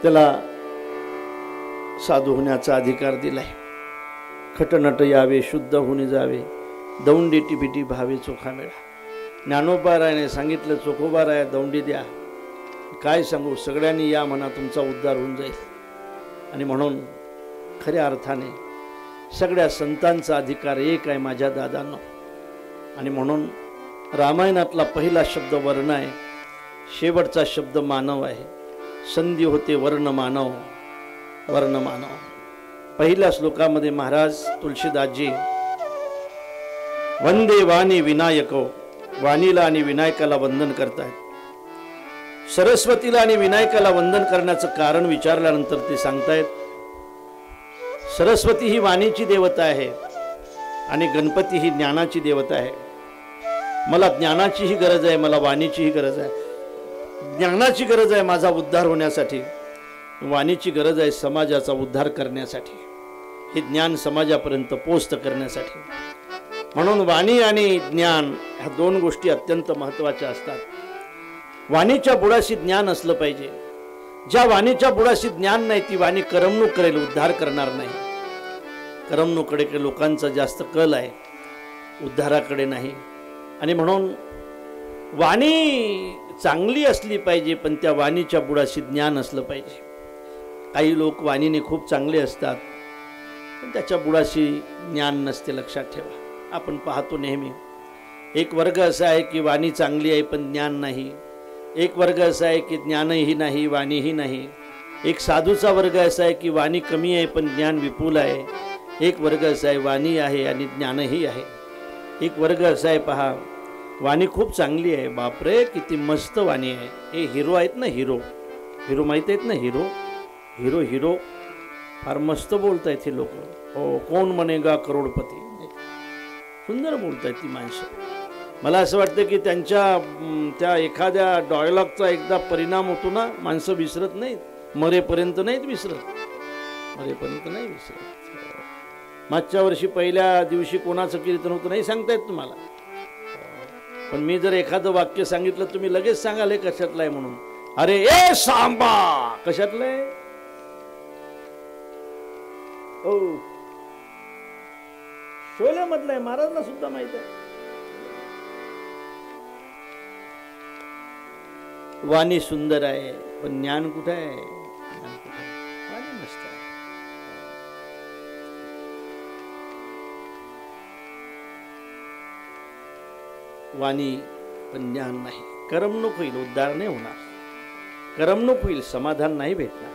त्याला साधू होण्याचा अधिकार दिलाय. खटनट यावे शुद्ध होणे जावे दौंडी टिपिटी भावे चोखा मेळा. ज्ञानोबारायाने सांगितलं चोखोबाराया दौंडी द्या. काय सांगू, सगळ्यांनी या म्हणा, तुमचा उद्धार होऊन जाईल. आणि म्हणून खऱ्या अर्थाने सगळ्या संतांचा अधिकार एक आहे माझ्या दादांनो. आणि म्हणून रामायणातला पहिला शब्द वर्ण आहे, शेवटचा शब्द मानव आहे. संधी होते वर्ण मानव वर्ण मानव. पहिल्या श्लोकामध्ये महाराज तुलसीदासजी वंदे वाणी विनायको, वाणीला आणि विनायकाला वंदन करतायत. सरस्वतीला आणि विनायकाला वंदन करण्याचं कारण विचारल्यानंतर ते सांगतायत, सरस्वती ही वाणीची देवता आहे आणि गणपती ही ज्ञानाची देवता आहे. मला ज्ञानाचीही गरज आहे, मला वाणीचीही गरज आहे. ज्ञानाची गरज आहे माझा उद्धार होण्यासाठी, वाणीची गरज आहे समाजाचा उद्धार करण्यासाठी, हे ज्ञान समाजापर्यंत पोस्ट करण्यासाठी. म्हणून वाणी आणि ज्ञान ह्या दोन गोष्टी अत्यंत महत्त्वाच्या असतात. वाणीच्या बुडाशी ज्ञान असलं पाहिजे. ज्या वाणीच्या बुडाशी ज्ञान नाही ती वाणी करमणूक करेल, उद्धार करणार नाही. करमणुकीकडे लोकांचा जास्त कल आहे, उद्धाराकडे नाही. आणि म्हणून वाणी चांगली असली पाहिजे, पण त्या वाणीच्या बुडाशी ज्ञान असलं पाहिजे. काही लोक वाणीने खूप चांगले असतात, पण त्याच्या बुडाशी ज्ञान नसते, लक्षात ठेवा. आपण पाहतो नेहमी एक वर्ग असा आहे की वाणी चांगली आहे पण ज्ञान नाही. एक वर्ग असा आहे की ज्ञानही नाही वाणीही नाही. एक साधूचा वर्ग असा आहे की वाणी कमी आहे पण ज्ञान विपुल आहे. एक वर्ग असा आहे वाणी आहे आणि ज्ञानही आहे. एक वर्ग असा आहे, पहा, वाणी खूप चांगली आहे, बापरे किती मस्त वाणी आहे. हे हिरो आहेत ना, हिरो हिरो माहीत आहेत ना, हिरो हिरो हिरो फार मस्त बोलत आहेत हे लोक. हो, कोण म्हणेगा करोडपती, सुंदर बोलत आहेत ती माणसं. मला असं वाटतं की त्या एखाद्या डायलॉगचा एकदा परिणाम होतो ना, माणसं विसरत नाहीत, मरेपर्यंत नाहीत विसरत, मरेपर्यंत नाही विसरत. मागच्या वर्षी पहिल्या दिवशी कोणाचं कीर्तन होतं नाही सांगता येत तुम्हाला, पण मी जर एखादं वाक्य सांगितलं तुम्ही लगेच सांगाल हे कशातलं आहे म्हणून. अरे ए सांबा, कशातलं आहे? हो, शोल्यामधला आहे, महाराजांना सुद्धा माहित आहे. वाणी सुंदर आहे पण ज्ञान कुठे आहे? ज्ञान कुठे आहे? वाणी मस्त आहे. वाणी पण ज्ञान नाही. करमणूक होईल, उद्धार नाही होणार. करमणूक होईल, समाधान नाही भेटणार.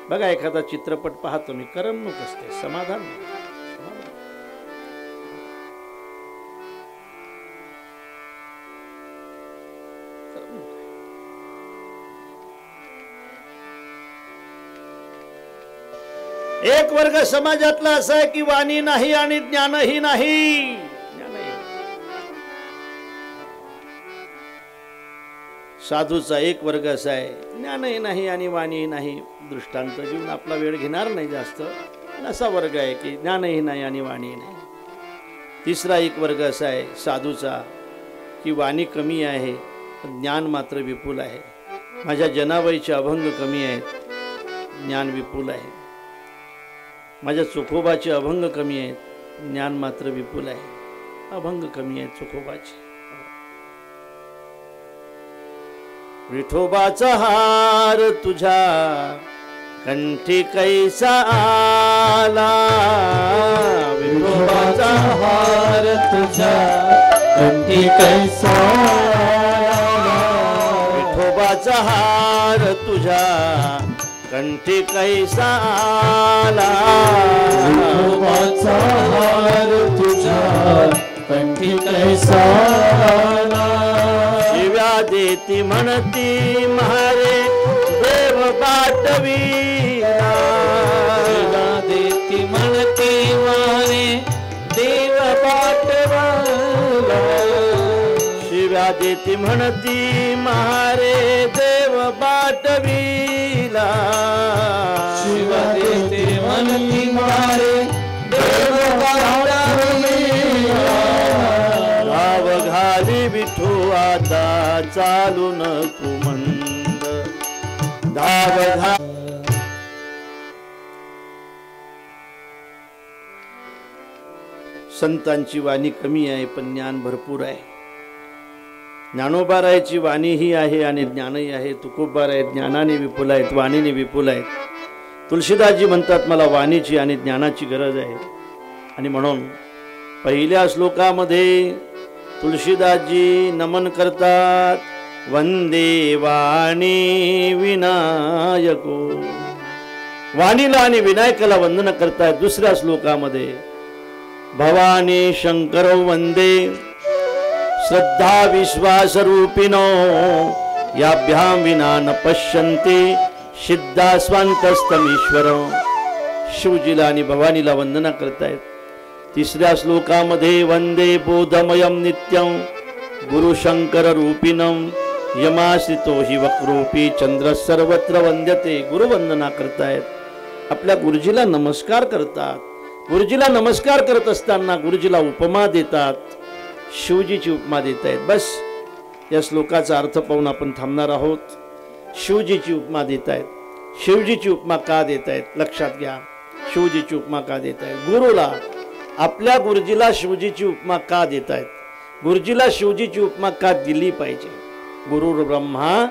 बघा, एखादा चित्रपट पाहतो मी, करमणूक असते, समाधान नाही. एक वर्ग समाजातला असा आहे की वाणी नाही आणि ज्ञानही नाही. साधूचा एक वर्ग असा आहे, ज्ञानही नाही आणि वाणीही नाही. दृष्टांत घेऊन आपला वेळ घेणार नाही जास्त. असा वर्ग आहे की ज्ञानही नाही आणि वाणीही नाही. तिसरा एक वर्ग असा आहे साधूचा की वाणी कमी आहे पण ज्ञान मात्र विपुल आहे. माझ्या जनाबाईचे अभंग कमी आहेत, ज्ञान विपुल आहे. माझ्या चोखोबाचे अभंग कमी आहेत, ज्ञान मात्र विपुल आहे. अभंग कमी आहेत चोखोबाचे. विठोबाचा हार तुझ्या कंठी कैसा आला, विठोबाचा हार तुझ्या कंठी कैसा आला, विठोबाचा हार तुझ्या कंठी कैसा आला, विठोबाचा हार तुझ्या कंठी कैसा आला. शिव्या देती म्हणती म्हारे देव पाठविला, शिव्या देती म्हणती म्हारे देव पाठविला, शिव्या देती म्हणती म्हारे देव पाठविला, शिव्या देती म्हणती म्हारे देव पाठविला. धाव घाली विठू आता चालू नको मंद, धाव घा. संतांची वाणी कमी आहे पण ज्ञान भरपूर आहे. ज्ञानोबारायाची वाणी ही आहे आणि ज्ञानही आहे. तुकोबाराय ज्ञानाने विपुल आहेत, वाणीने विपुल आहेत. तुलसीदासजी म्हणतात मला वाणीची आणि ज्ञानाची गरज आहे. आणि म्हणून पहिल्या श्लोकामध्ये तुलसीदासजी नमन करतात, वंदे वाणी विनायको. वाणीला आणि विनायकाला वंदन करतात. दुसऱ्या श्लोकामध्ये भवानी शंकर वंदे श्रद्धा विश्वास रूपिणो याभ्याम विना न पश्यन्ते सिद्धा स्वांतस्तमीश्वर. शिवजीला आणि भवानीला वंदना करतायत. तिसऱ्या श्लोकामध्ये वंदे बोधमयम नित्यं गुरुशंकर रूपिणं यमाश्रितो हि वक्रोपी चंद्र सर्वत्र वंद्यते. गुरुवंदना करतायत. आपल्या गुरुजीला नमस्कार करतात. गुरुजीला नमस्कार करत असताना गुरुजीला उपमा देतात. शिवजीची उपमा देत आहेत. बस या श्लोकाचा अर्थ पाहून आपण थांबणार आहोत. शिवजीची उपमा देत आहेत. शिवजीची उपमा का देत आहेत लक्षात घ्या. शिवजीची उपमा का देत आहेत? गुरुला, आपल्या गुरुजीला शिवजीची उपमा का देत आहेत? गुरुजीला शिवजीची उपमा का दिली पाहिजे? गुरुर ब्रह्मा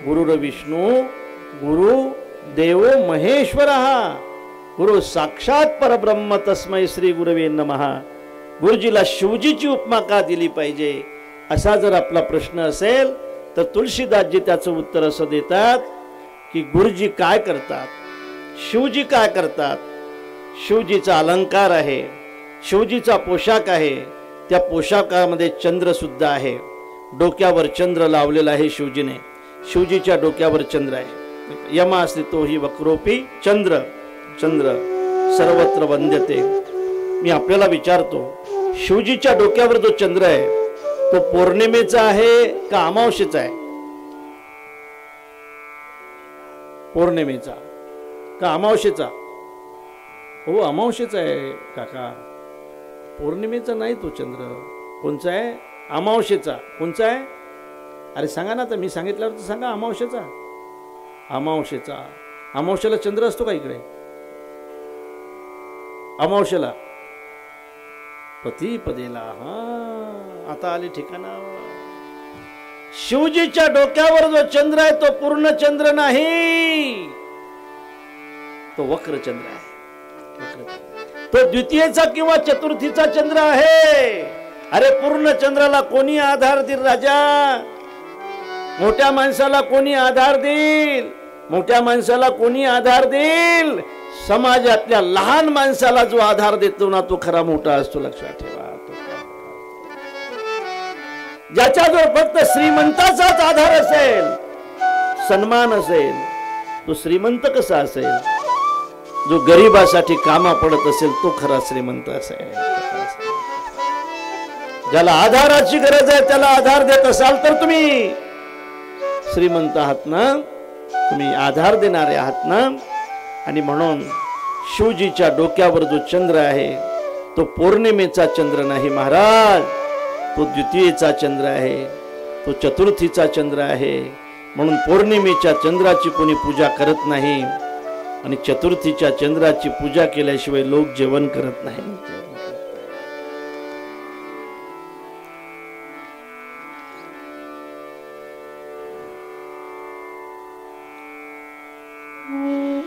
गुरुर विष्णू गुरु देवो महेश्वरः. गुरु साक्षात परब्रह्म तस्मै श्री गुरवे नमः. गुरुजीला शिवजीची उपमा का दिली पाहिजे असा जर आपला प्रश्न असेल तर तुलसीदासजी त्याचं उत्तर असं देतात की गुरुजी काय करतात, शिवजी काय करतात. शिवजीचा अलंकार आहे, शिवजीचा पोशाख आहे. त्या पोशाखामध्ये चंद्र सुद्धा आहे. डोक्यावर चंद्र लावलेला आहे शिवजीने. शिवजीच्या डोक्यावर चंद्र आहे. यमाश्रितो हि वक्रोपी चंद्र चंद्र सर्वत्र वंद्यते. मी आपल्याला विचारतो, शिवजीच्या डोक्यावर जो चंद्र आहे तो पौर्णिमेचा आहे का अमावस्येचा आहे? पौर्णिमेचा का अमावस्येचा? हो, अमावस्येचा आहे काका. पौर्णिमेचा नाही तो चंद्र. कोणचा आहे? अमावस्येचा. कोणचा आहे? अरे सांगा ना. तर मी सांगितल्यावर तर सांगा. अमावस्येचा. अमावस्येचा. अमावस्येला चंद्र असतो का इकडे? अमावशेला प्रतिपदेला हा आता आली ठिकाणावर. शिवजीच्या डोक्यावर जो चंद्र आहे तो पूर्ण चंद्र नाही, तो वक्र चंद्र आहे. तो द्वितीयेचा किंवा चतुर्थीचा चंद्र आहे. अरे पूर्ण चंद्राला कोणी आधार देईल राजा? मोठ्या माणसाला कोणी आधार देईल? मोठ्या माणसाला कोणी आधार देईल? समाजातल्या लहान माणसाला जो आधार देतो ना तो खरा मोठा असतो. लक्षात ठेवा. ज्याच्याजवळ फक्त श्रीमंताचाच आधार असेल, सन्मान असेल, तो श्रीमंत कसा असेल? जो गरिबासाठी कामा पडत असेल तो खरा श्रीमंत असेल. ज्याला आधाराची गरज आहे त्याला आधार देत असाल तर तुम्ही श्रीमंत आहात ना, तुम्ही आधार देणारे आहात ना. आणि म्हणून शिवजीच्या डोक्यावर जो चंद्र आहे तो पौर्णिमेचा चंद्र नाही महाराज, तो द्वितीयेचा चंद्र आहे, तो चतुर्थीचा चंद्र आहे. म्हणून पौर्णिमेच्या चंद्राची कोणी पूजा करत नाही आणि चतुर्थीच्या चंद्राची पूजा केल्याशिवाय लोक जेवण करत नाही.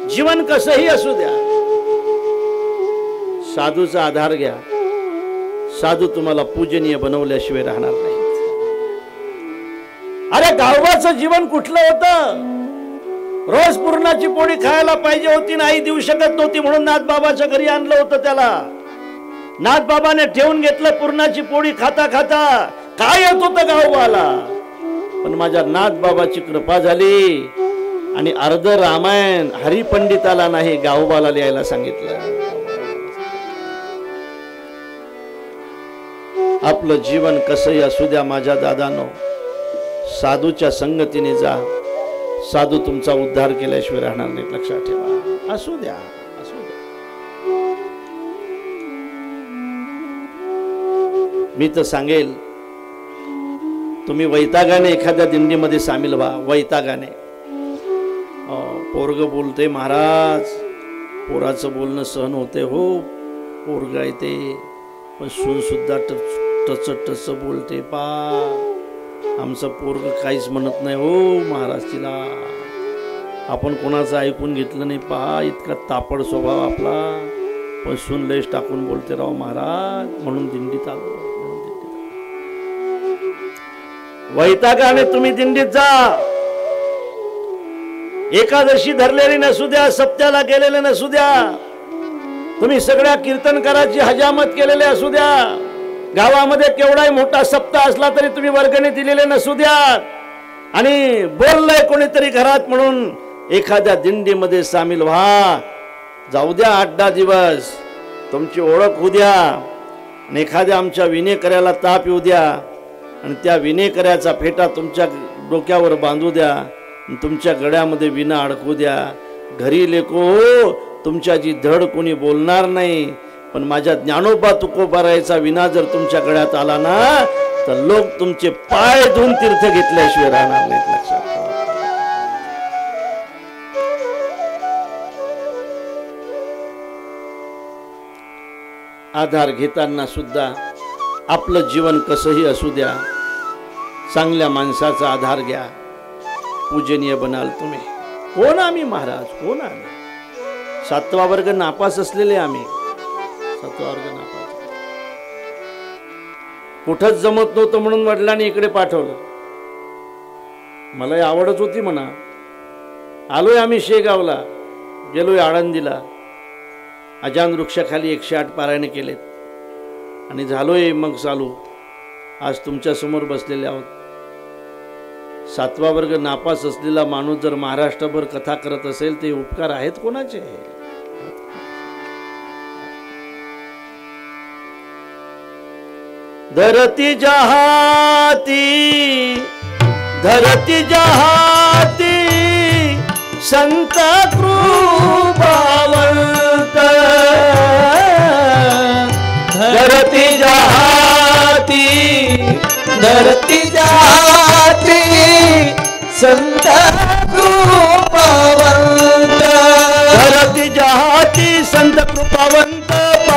जीवन कसंही असू द्या, साधूचा आधार घ्या. साधू तुम्हाला पूजनीय बनवल्याशिवाय राहणार नाही. अरे गावाचं जीवन कुठलं होतं? रोज पुरणाची पोळी खायला पाहिजे होती, नाही देऊ शकत नव्हती म्हणून नाथबाबाच्या घरी आणलं होतं त्याला. नाथबाबाने ठेवून घेतलं पुरणाची पोळी खाता खाता. काय येत होतं गावबाला? पण माझ्या नाथबाबाची कृपा झाली आणि अर्ध रामायण हरिपंडिताला नाही गावबाला लिहायला सांगितलं. आपलं जीवन कसंही असू द्या माझ्या दादानो, साधूच्या संगतीने जा. साधू तुमचा उद्धार केल्याशिवाय राहणार नाही. लक्षात ठेवा. असू द्या, असू द्या. मी तर सांगेल तुम्ही वैतागाने एखाद्या दिंडीमध्ये सामील व्हा. वैतागाने पोरग बोलते महाराज, पोराचं बोलणं सहन होते हो, पोरग आहे ते, पण सून सुद्धा टच टच बोलते. पा आमचं पोरग काहीच म्हणत नाही हो महाराज तिला. आपण कोणाचं ऐकून घेतलं नाही. पहा इतका तापड स्वभाव आपला, पण सून लयच टाकून बोलते राव महाराज. म्हणून दिंडीत आलो. वैतागाने तुम्ही दिंडीत जा. एकादशी धरलेली नसू द्या, सप्त्याला गेलेले नसू द्या, तुम्ही सगळ्या कीर्तनकाराची हजामत केलेले असू द्या, गावामध्ये केवढाही मोठा सप्ताह असला तरी तुम्ही वर्गणी दिलेले नसू द्या, आणि बोललंय कोणीतरी घरात म्हणून एखाद्या दिंडीमध्ये सामील व्हा. जाऊ द्या 8-10 दिवस, तुमची ओळख होऊ द्या, आणि एखाद्या आमच्या विनेकऱ्याला ताप येऊ द्या, आणि त्या विनेकऱ्याचा फेटा तुमच्या डोक्यावर बांधू द्या, तुमच्या गळ्यामध्ये विना अडकू द्या. घरी लेको तुमच्याची धड कोणी बोलणार नाही, पण माझ्या ज्ञानोबा तुकोबारायचा विना जर तुमच्या गळ्यात आला ना तर लोक तुमचे पाय धुवून तीर्थ घेतल्याशिवाय राहणार नाहीत. लक्षात ठेवा. आधार घेताना सुद्धा आपलं जीवन कसंही असू द्या, चांगल्या माणसाचा आधार घ्या. पूजनीय बनाल तुम्ही. कोण आम्ही महाराज? कोण आम्ही? 7वा वर्ग नापास असलेले आम्ही. 7वा वर्ग नापास. कुठंच जमत नव्हतं म्हणून वडिलांनी इकडे पाठवलं. मला आवडच होती म्हणा. आलोय आम्ही शेगावला, गेलोय आळंदीला, अजान वृक्षाखाली 108 पारायणे केलेत, आणि झालोय मग चालू. आज तुमच्या समोर बसलेले आहोत. 7वा वर्ग नापास असलेला माणूस जर महाराष्ट्रभर कथा करत असेल ते उपकार आहेत कोणाचे? धरती जहाती संत कृपावंत. धरती जहाती संत कृपावंत. धरती जहाती संत कृपावंत.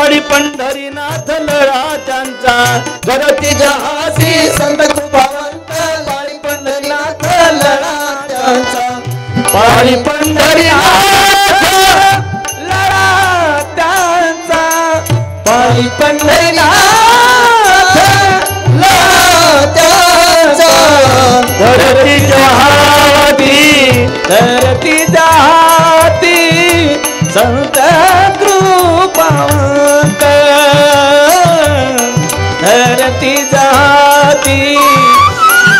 पाडी पंढरीनाथ लळा त्यांचा घरती जहासी संत कृपावंत पाळी पंढरीनाथ लळा त्यांचा पाडी पंढरीनाथ लळा त्यांचा पाळी पंढरीनाथ लळा त्यांचा धरती जहाती धरती जाती संत कृपावंत धरती जाती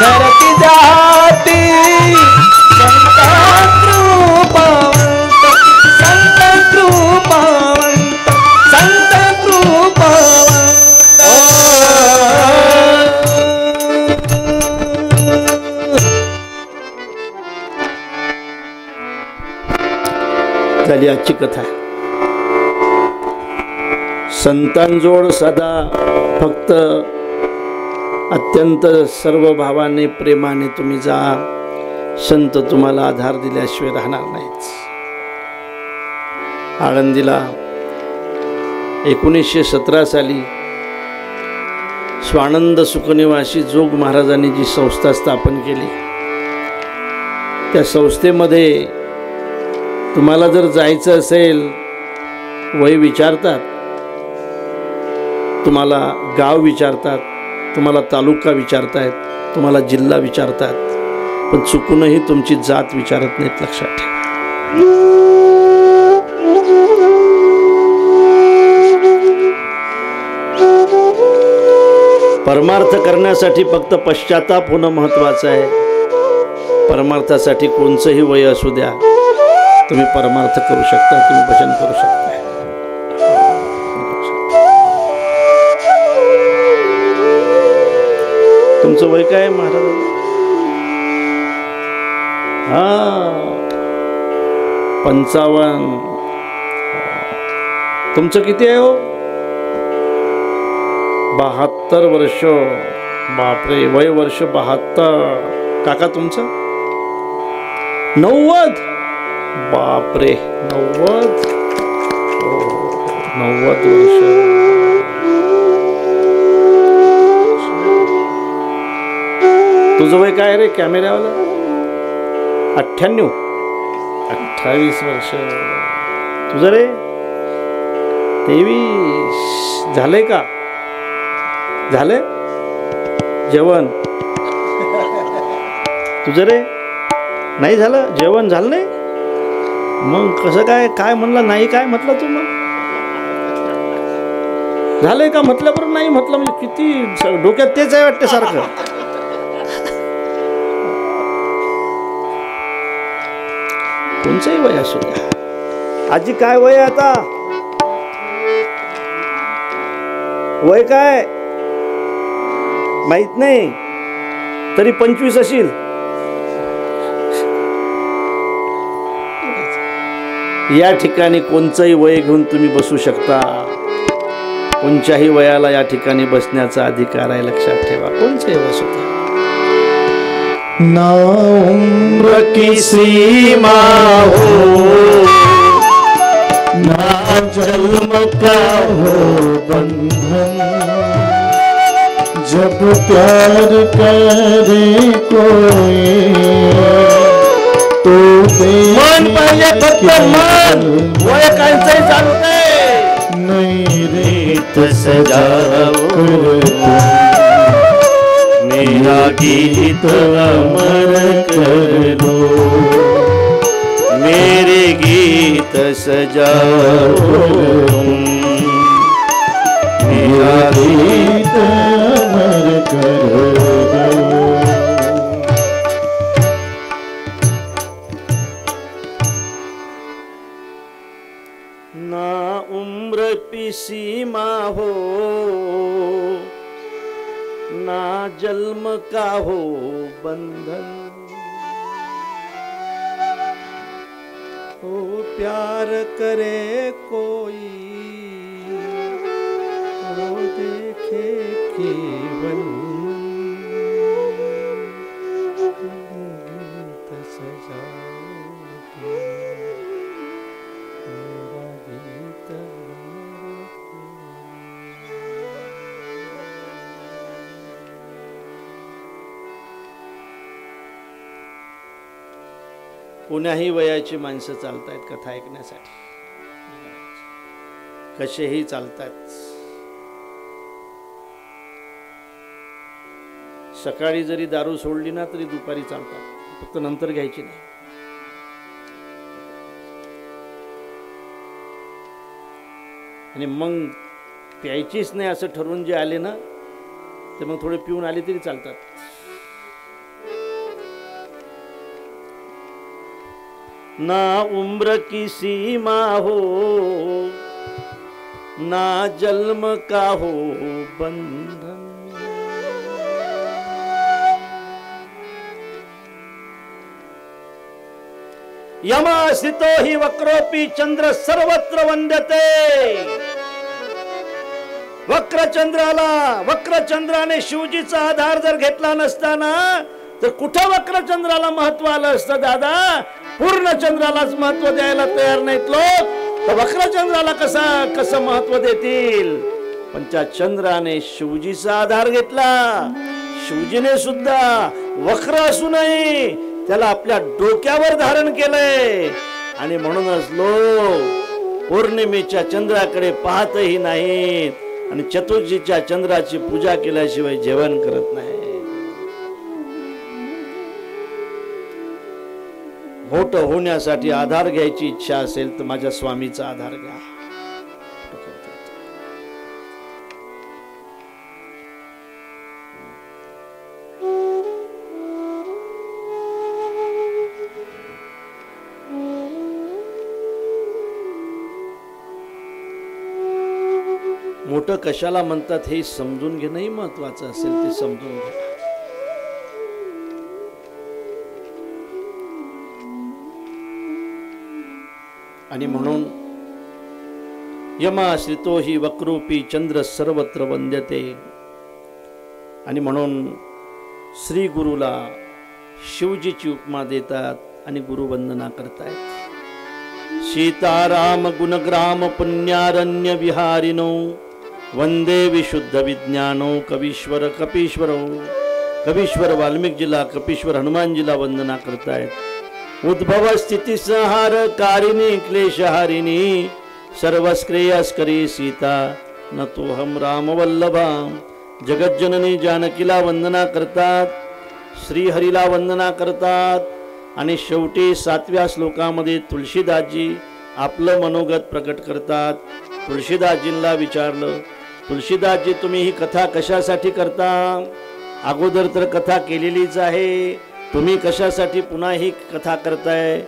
धरती जाती संत कृपावंत संत कृपावंत संत कृपावंत झाली आजची कथा. संतांजवळ सदा फक्त अत्यंत सर्व भावाने प्रेमाने तुम्ही जा. संत तुम्हाला आधार दिल्याशिवाय राहणार नाहीत. आळंदीला 1917 साली स्वानंद सुखनिवासी जोग महाराजांनी जी संस्था स्थापन केली, त्या संस्थेमध्ये तुम्हाला जर जायचं असेल, वय विचारतात, तुम्हाला गाव विचारतात, तुम्हाला तालुका विचारतायत, तुम्हाला जिल्हा विचारतात, पण चुकूनही तुमची जात विचारत नाहीत. लक्षात ठेवा. परमार्थ करण्यासाठी फक्त पश्चाताप होणं महत्वाचं आहे. परमार्थासाठी कोणचंही वय असू द्या, तुम्ही परमार्थ करू शकता, तुम्ही भजन करू शकता. तुमचं वय काय महाराज? हा 55. तुमचं किती आहे हो? 72 वर्ष. बापरे, वय वर्ष 72. काका तुमचं 90. बापरे, 90. 90 वर्ष. तुझं वय काय रे कॅमेऱ्यावाला? 98. 28 वर्ष. तुझं रे 23. झालंय का? झालंय जेवण? तुझं रे नाही झालं जेवण? झालं नाही? मग कसं काय? काय म्हणलं नाही? काय म्हटलं तू? मग झालंय का म्हटलं, बरं नाही म्हटलं म्हणजे किती डोक्यात तेच आहे वाटते सारखं. कोणचंही वय असू द्या. आजी काय वय आता? वय काय माहित नाही, तरी 25 असेल. या ठिकाणी कोणचंही वय घेऊन तुम्ही बसू शकता. कोणत्याही वयाला या ठिकाणी बसण्याचा अधिकार आहे. लक्षात ठेवा. कोणचंही वय सुद्धा. ना उम्र की सीमा हो, ना जन्म का हो बंधन, जब प्यार करे कोई तो मन पाहिजे फक्त मन. वय कायचंही चालतंय. नहीं रीत सजाओ मेरा गीत अमर कर दो, मेरे गीत सजाओ तुम, मेरा गीत अमर कर दो. ना उम्र की सीमा हो, ना जन्म का हो बंधन, हो प्यार करे कोई तो देखे केवल गीत सजाओ मेरा गीत कोण्याही वयाची माणसं चालतायत कथा ऐकण्यासाठी, कसेही चालतात. सकाळी जरी दारू सोडली ना तरी दुपारी चालतात, फक्त नंतर घ्यायची नाही. आणि मग प्यायचीच नाही असं ठरवून जे आले ना ते मग थोडे पिऊन आले तरी चालतात. ना उम्र की सीमा हो ना जन्म का हो बंधन, यमाश्रितो हि वक्रोपी चंद्र सर्वत्र वंद्यते. वक्रचंद्राने शिवजीचा आधार जर घेतला नसताना तर कुठं वक्रचंद्राला महत्व आलं असतं दादा. पूर्ण चंद्रालाच महत्व द्यायला तयार नाहीत लोक, तर वक्रचंद्राला कसं महत्व देतील. पण त्या चंद्राने शिवजीचा आधार घेतला. शिवजीने सुद्धा वक्र असूनही त्याला आपल्या डोक्यावर धारण केलंय. आणि म्हणूनच लोक पौर्णिमेच्या चंद्राकडे पाहतही नाहीत आणि चतुर्थीच्या चंद्राची पूजा केल्याशिवाय जेवण करत नाही. मोठं होण्यासाठी आधार घ्यायची इच्छा असेल तर माझ्या स्वामीचा आधार घ्या. मोठं कशाला म्हणतात हे समजून घेणंही महत्वाचं असेल, ते समजून घ्या. आणि म्हणून यमाश्रितो हि वक्रूपी चंद्र सर्वत्र वंद्यते. आणि म्हणून श्री गुरुला शिवजीची उपमा देतात आणि गुरुवंदना करतायत. सीताराम गुणग्राम पुण्यारण्य विहारिनो वंदे विशुद्ध विज्ञानो कवीश्वर कपीश्वरो. कवीश्वर वाल्मिकजीला, कपीश्वर हनुमानजीला वंदना करतायत. उद्भव स्थिती संहार कारिणी क्लेशहारिणी सर्वश्रेयस्करी सीता न तोहम राम वल्लभा. जगज्जननी जानकीला वंदना करतात, श्रीहरीला वंदना करतात. आणि शेवटी 7व्या श्लोकामध्ये तुळशीदासजी आपलं मनोगत प्रकट करतात. तुळशीदासजींना विचारलं, तुळशीदासजी तुम्ही ही कथा कशासाठी करता? अगोदर तर कथा केलेलीच आहे, तुम्ही कशासाठी पुन्हा ही कथा करताय?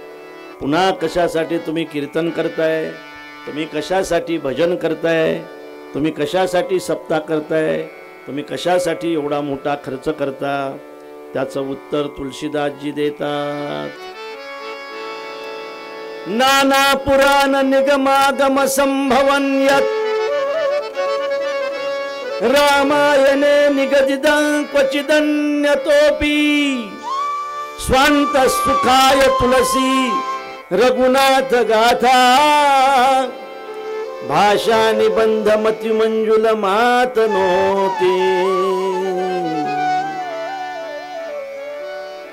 पुन्हा कशासाठी तुम्ही कीर्तन करताय? तुम्ही कशासाठी भजन करताय? तुम्ही कशासाठी सप्ताह करताय? तुम्ही कशासाठी एवढा मोठा खर्च करता? त्याचं उत्तर तुळशीदासजी देतात. नाना पुराण निगमागम संभवन यत् रामायणे निगदितं क्वचिदन्यतोपि स्वांत सुखाय तुलसी रघुनाथ गाथा भाषा निबंध मति मंजुल मातनोती.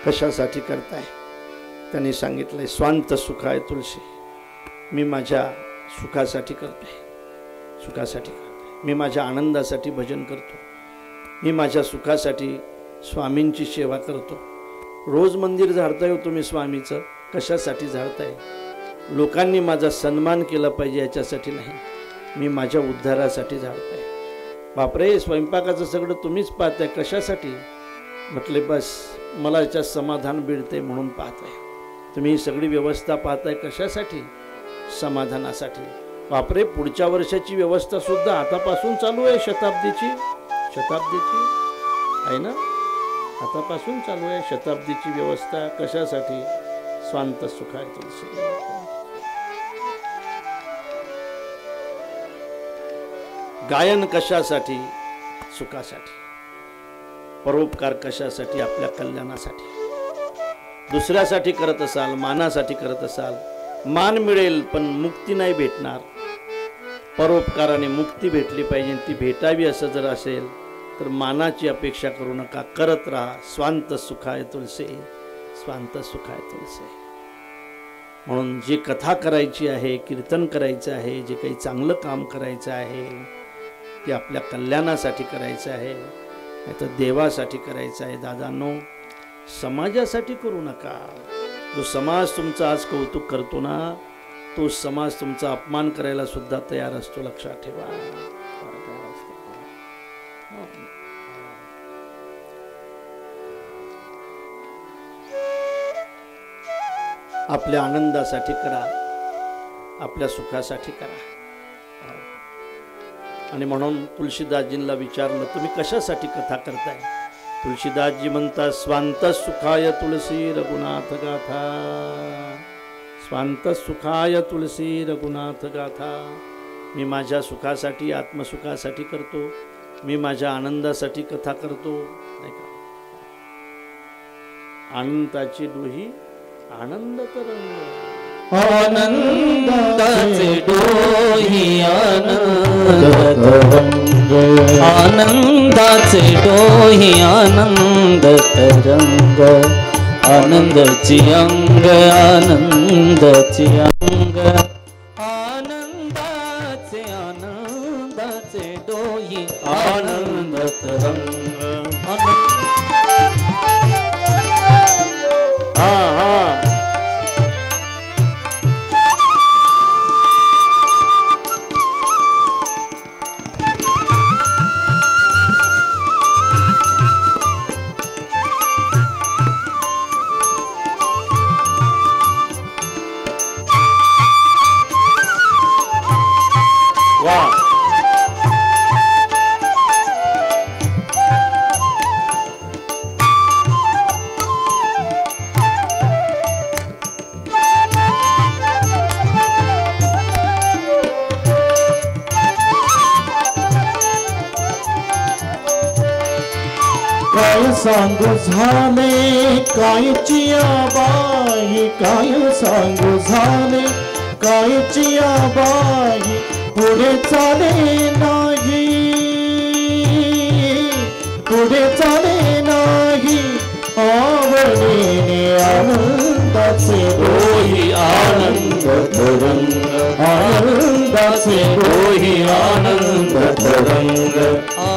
कशासाठी करताय? त्यांनी सांगितलंय स्वांत सुखाय तुलसी. मी माझ्या सुखासाठी करतोय, सुखासाठी करतोय. मी माझ्या आनंदासाठी भजन करतो. मी माझ्या सुखासाठी स्वामींची सेवा करतो. रोज मंदिर झाडताय हो तुम्ही स्वामीचं, कशासाठी झाडताय? लोकांनी माझा सन्मान केला पाहिजे याच्यासाठी नाही, मी माझ्या उद्धारासाठी झाडताय. बापरे, स्वयंपाकाचं सगळं तुम्हीच पाहताय, कशासाठी? म्हटले बस मला याच्यात समाधान मिळते म्हणून पाहताय. तुम्ही ही सगळी व्यवस्था पाहताय कशासाठी? समाधानासाठी. बापरे, पुढच्या वर्षाची व्यवस्था सुद्धा आतापासून चालू आहे. शताब्दीची आहे ना, आतापासून चालू आहे शताब्दीची व्यवस्था. कशासाठी? स्वांत सुखाय तुलसी. गायन कशासाठी? सुखासाठी. परोपकार कशासाठी? आपल्या कल्याणासाठी. दुसऱ्यासाठी करत असाल, मानासाठी करत असाल, मान मिळेल पण मुक्ती नाही भेटणार. परोपकाराने मुक्ती भेटली पाहिजे, ती भेटावी असं जर असेल तर मानाची अपेक्षा करू नका, करत राहा. स्वांत सुखाय तुलसी, स्वांत सुखाय तुलसी. म्हणून जी कथा करायची आहे, कीर्तन करायचं आहे, जे काही चांगलं काम करायचं आहे ते आपल्या कल्याणासाठी करायचं आहे, नाही तर देवासाठी करायचं आहे. दादांनो, समाजासाठी करू नका. जो समाज तुमचा आज कौतुक करतो ना, तो समाज तुमचा अपमान करायला सुद्धा तयार असतो, लक्षात ठेवा. आपल्या आनंदासाठी करा, आपल्या सुखासाठी करा. आणि म्हणून तुलसीदासजींना विचारलं, तुम्ही कशासाठी कथा करताय? तुलसीदासजी म्हणतात, स्वांत सुखाय तुलसी रघुनाथ गाथा. स्वांत सुखाय तुलसी रघुनाथ गाथा. मी माझ्या सुखासाठी, आत्मसुखासाठी करतो, मी माझ्या आनंदासाठी कथा करतो, नाही का? अनंताची डोही आनंद तरंग, आनंदाचे डोही आनंद तरंग, आनंदाचे डोही आनंद तरंग, आनंदाची अंग, आनंदाची अंग, आनंदाचे आनंदाचे डोही आनंद तरंग. काय सांगू झाले कायची बाई, काय सांगू झाले कायची बाई, पुढे चाले नाही, पुढे चाले नाही. आवडीने आनंदाचे डोही आनंद तरंग, आनंदाचे डोही आनंद तरंग,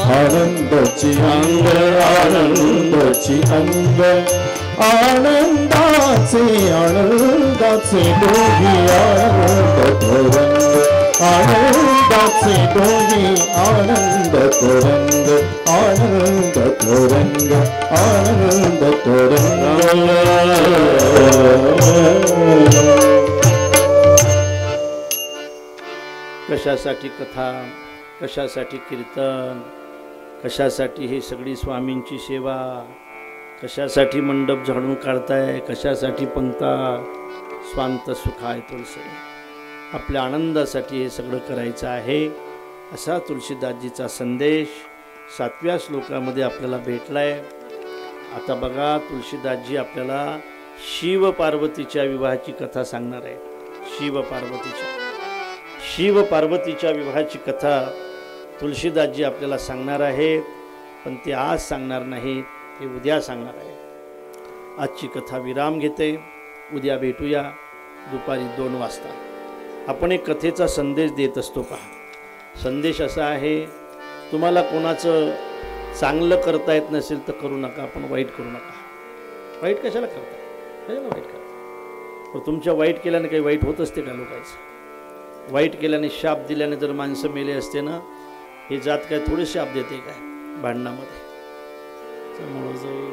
आनंदाची अंग, आनंदाची अंग, आनंदाचे आनंदाचे डोही आनंद तरंग, आनंदाचे डोही आनंद तरंग, आनंद तरंग, आनंद तरंग. कशासाठी कथा, कशासाठी कीर्तन, कशासाठी ही सगळी स्वामींची सेवा, कशासाठी मंडप झाडून काढताय, कशासाठी पंक्ता? स्वांत सुखाय तुलसी. आपल्या आनंदासाठी हे सगळं करायचं आहे, असा तुलसीदासजीचा संदेश 7व्या श्लोकामध्ये आपल्याला भेटलाय. आता बघा, तुलसीदासजी आपल्याला शिव पार्वतीच्या विवाहाची कथा सांगणार आहे. शिव पार्वतीच्या विवाहाची कथा तुलसीदासजी आपल्याला सांगणार आहे, पण ते आज सांगणार नाही, ते उद्या सांगणार आहे. आजची कथा विराम घेते, उद्या भेटूया दुपारी 2 वाजता. आपण एक कथेचा संदेश देत असतो. पहा, संदेश असा आहे, तुम्हाला कोणाचं चांगलं करता येत नसेल तर करू नका, पण वाईट करू नका. वाईट कशाला करता? कशाला वाईट करता? पण तुमच्या वाईट केल्याने काही वाईट होत असते का लोकांचं? वाईट केल्याने, शाप दिल्याने जर माणसं मेले असते ना, हे जात काय थोडे शाप देते काय भांडणामध्ये? मुळं जाईल,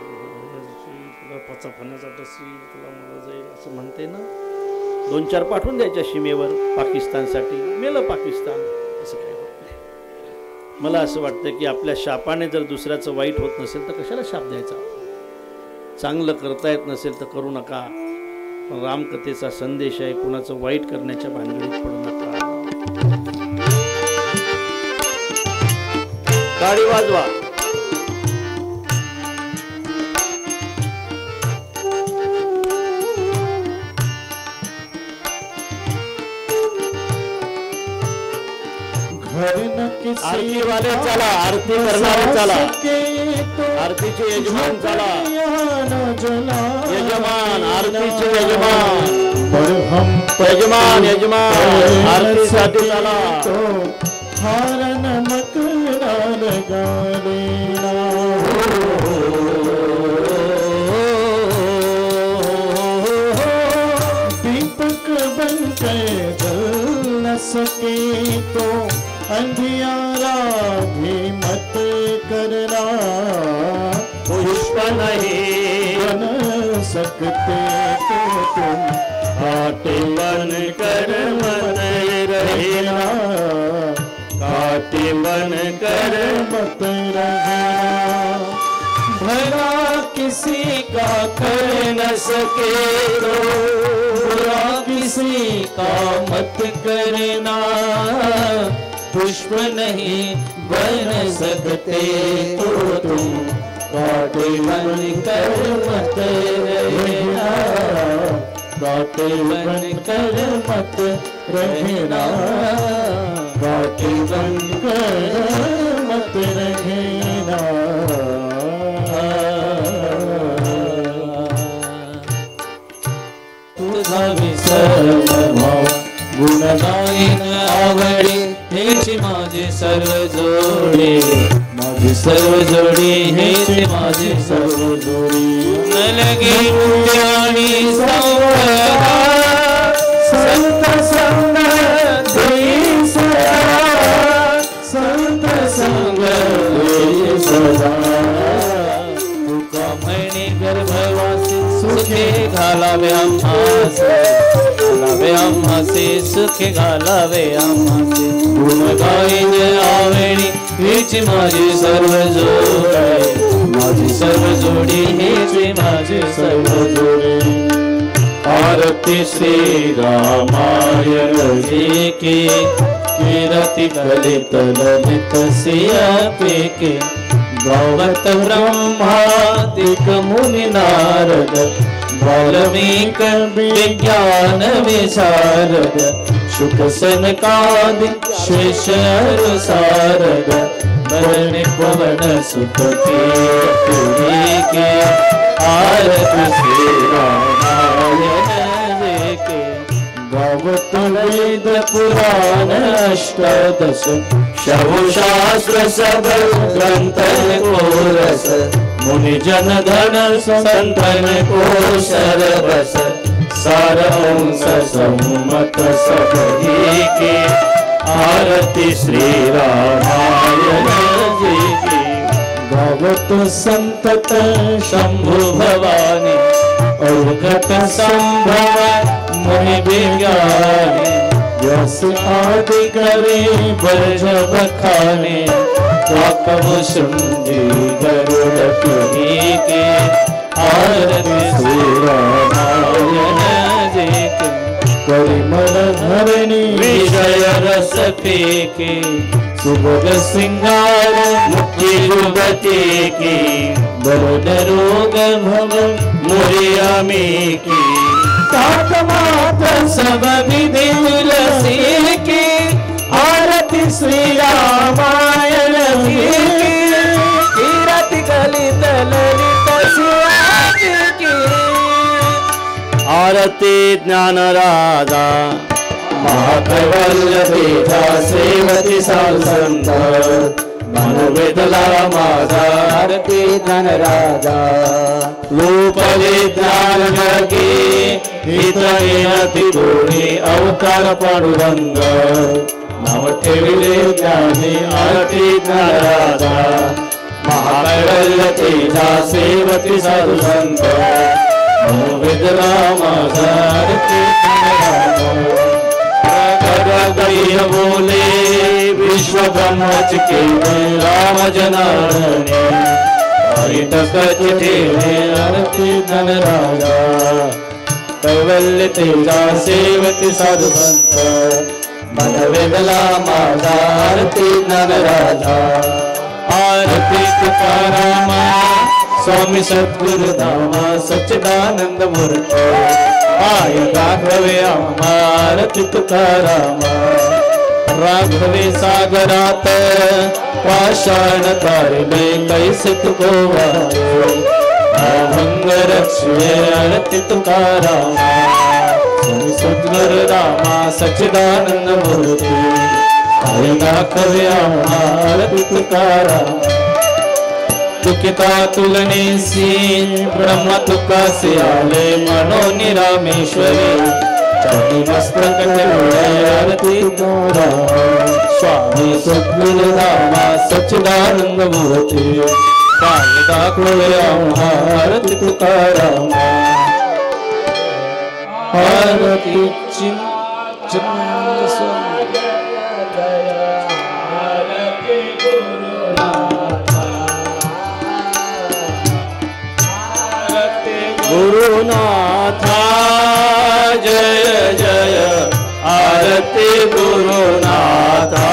तुला पचा फण्याचा डसी, तुला मुळं जाईल असं म्हणते ना. 2-4 पाठवून द्यायच्या सीमेवर पाकिस्तानसाठी, मेलं पाकिस्तान. असं काय होत नाही. मला असं वाटतं की आपल्या शापाने जर दुसऱ्याचं वाईट होत नसेल तर कशाला शाप द्यायचा? चांगलं करता येत नसेल तर करू नका. पण रामकथेचा संदेश आहे, कुणाचं वाईट करण्याच्या भानगडीत पडू नका. गाडी वाजवा. आरती वाले चला, आरती करणारे चला, आरतीचे यजमान चला, यजमान, आरतीचे यजमान. पर हम यजमान आरती चला तो हार नमक लगा देना। दीपक बन के जल न सके तो अंधियारा भी मत करना। पुष्प नहीं बन सकते तो तुम काटे बन कर मत रहना, काटे बन कर मत रहना। भला किसी का कर न सके तो बुरा किसी का मत करना। पुष्प नहीं बन सकते तो तुम काटे बन कर मत रहना, काटे बन कर मत रहना, काटे बन कर मत रहना। तुझा विसर्ग गुणगायन आवडे हेची माझी सर्व जोडी, माझी सर्व जोडी हेची माझी सर्व जोडी। न लगे पुण्यानी संवरा संत संग देई सदा, संत संग देई सदा। तुका म्हणे गर्भवासी सुखे घालावे आम्हासे, घालावे आम्हासे सुखे घालावे आम्हासे। गुण गाईन आवेणी हीची माझी सर्व जोडी, माझी सर्व जोडी हीची माझी सर्व जोडी। आरती श्री रामायण जी की, कीर्ति कलित ललित सियापैकी। गावत ब्रह्मादिक मुनि नारद, वाल्मीक विज्ञान विशारद। शुक सनकादि शेष सारद, बरन पवन सुत के। आरती श्री रामायण के। गावत वेद पुराण अष्टादश, शव शास्त्र सब ग्रंथ को रस। मुनि जन धन संतन को सरबस, सार अंश सम्मत सब ही के। आरती श्री रामायण जी की। गावत संतत शंभु भवानी, अवगत संभव मुनि विज्ञानी। यस आदि करे ब्रज बखाने, काकव शुंडी गरुड़ पुरी के। आरती श्री रामायण जी के। परिमल धरणी विषय रस फेके, सुभग सिंगार मुक्ति युवती की। दर्द रोग भव मुरियामी की। तात मात्र सब विधि तुलसी की। आरती श्री रामायण जी की। कीर्ति कलित ललित सियापैकी की। आरती ज्ञान राजा महाकैवल्य सेवती साल संत। मन वेदला माझा आरती ज्ञान राजा। रूप विज्ञान जगे हित येती दोन्ही अवतार पांडुरंग। नाव ठेविले ज्ञानी आरती ज्ञान राजा। महाकैवल्य तेजा सेवती साधु संत। मन वेदला माझा आरती ज्ञान राजा। गय बोले विश्व ब्रह्मच के राम जनार्दने। हरित कच ठेले आरती धन राजा। कैवल्य तेजा सेवती साधु संत। मन वेदला माझा आरती धन राजा। आरती तुकारामा स्वामी सद्गुरु धामा सच्चिदानंद मूर्ती। आय राघवे आम्हा आरती तुकारामा। राघवे सागरात पाषाण तारिले कैसे तुको वायो। अभंग रक्षे आरती तुकाराम स्वामी सद्गुरु रामा सच्चिदानंद मूर्ती हरे दाखवे आरती तुकाराम तुकिता तुलनेसी ब्रह्म तुकासे आले मनोनी रामेश्वरी चांदी मस्तक आरती तुकाराम स्वामी सद्गुरु रामा सच्चिदानंद मूर्ती हरे दाखवे आरती तुकाराम आरती चिन्मय स्वामी गुरुनाथा जय जय आरती गुरुनाथा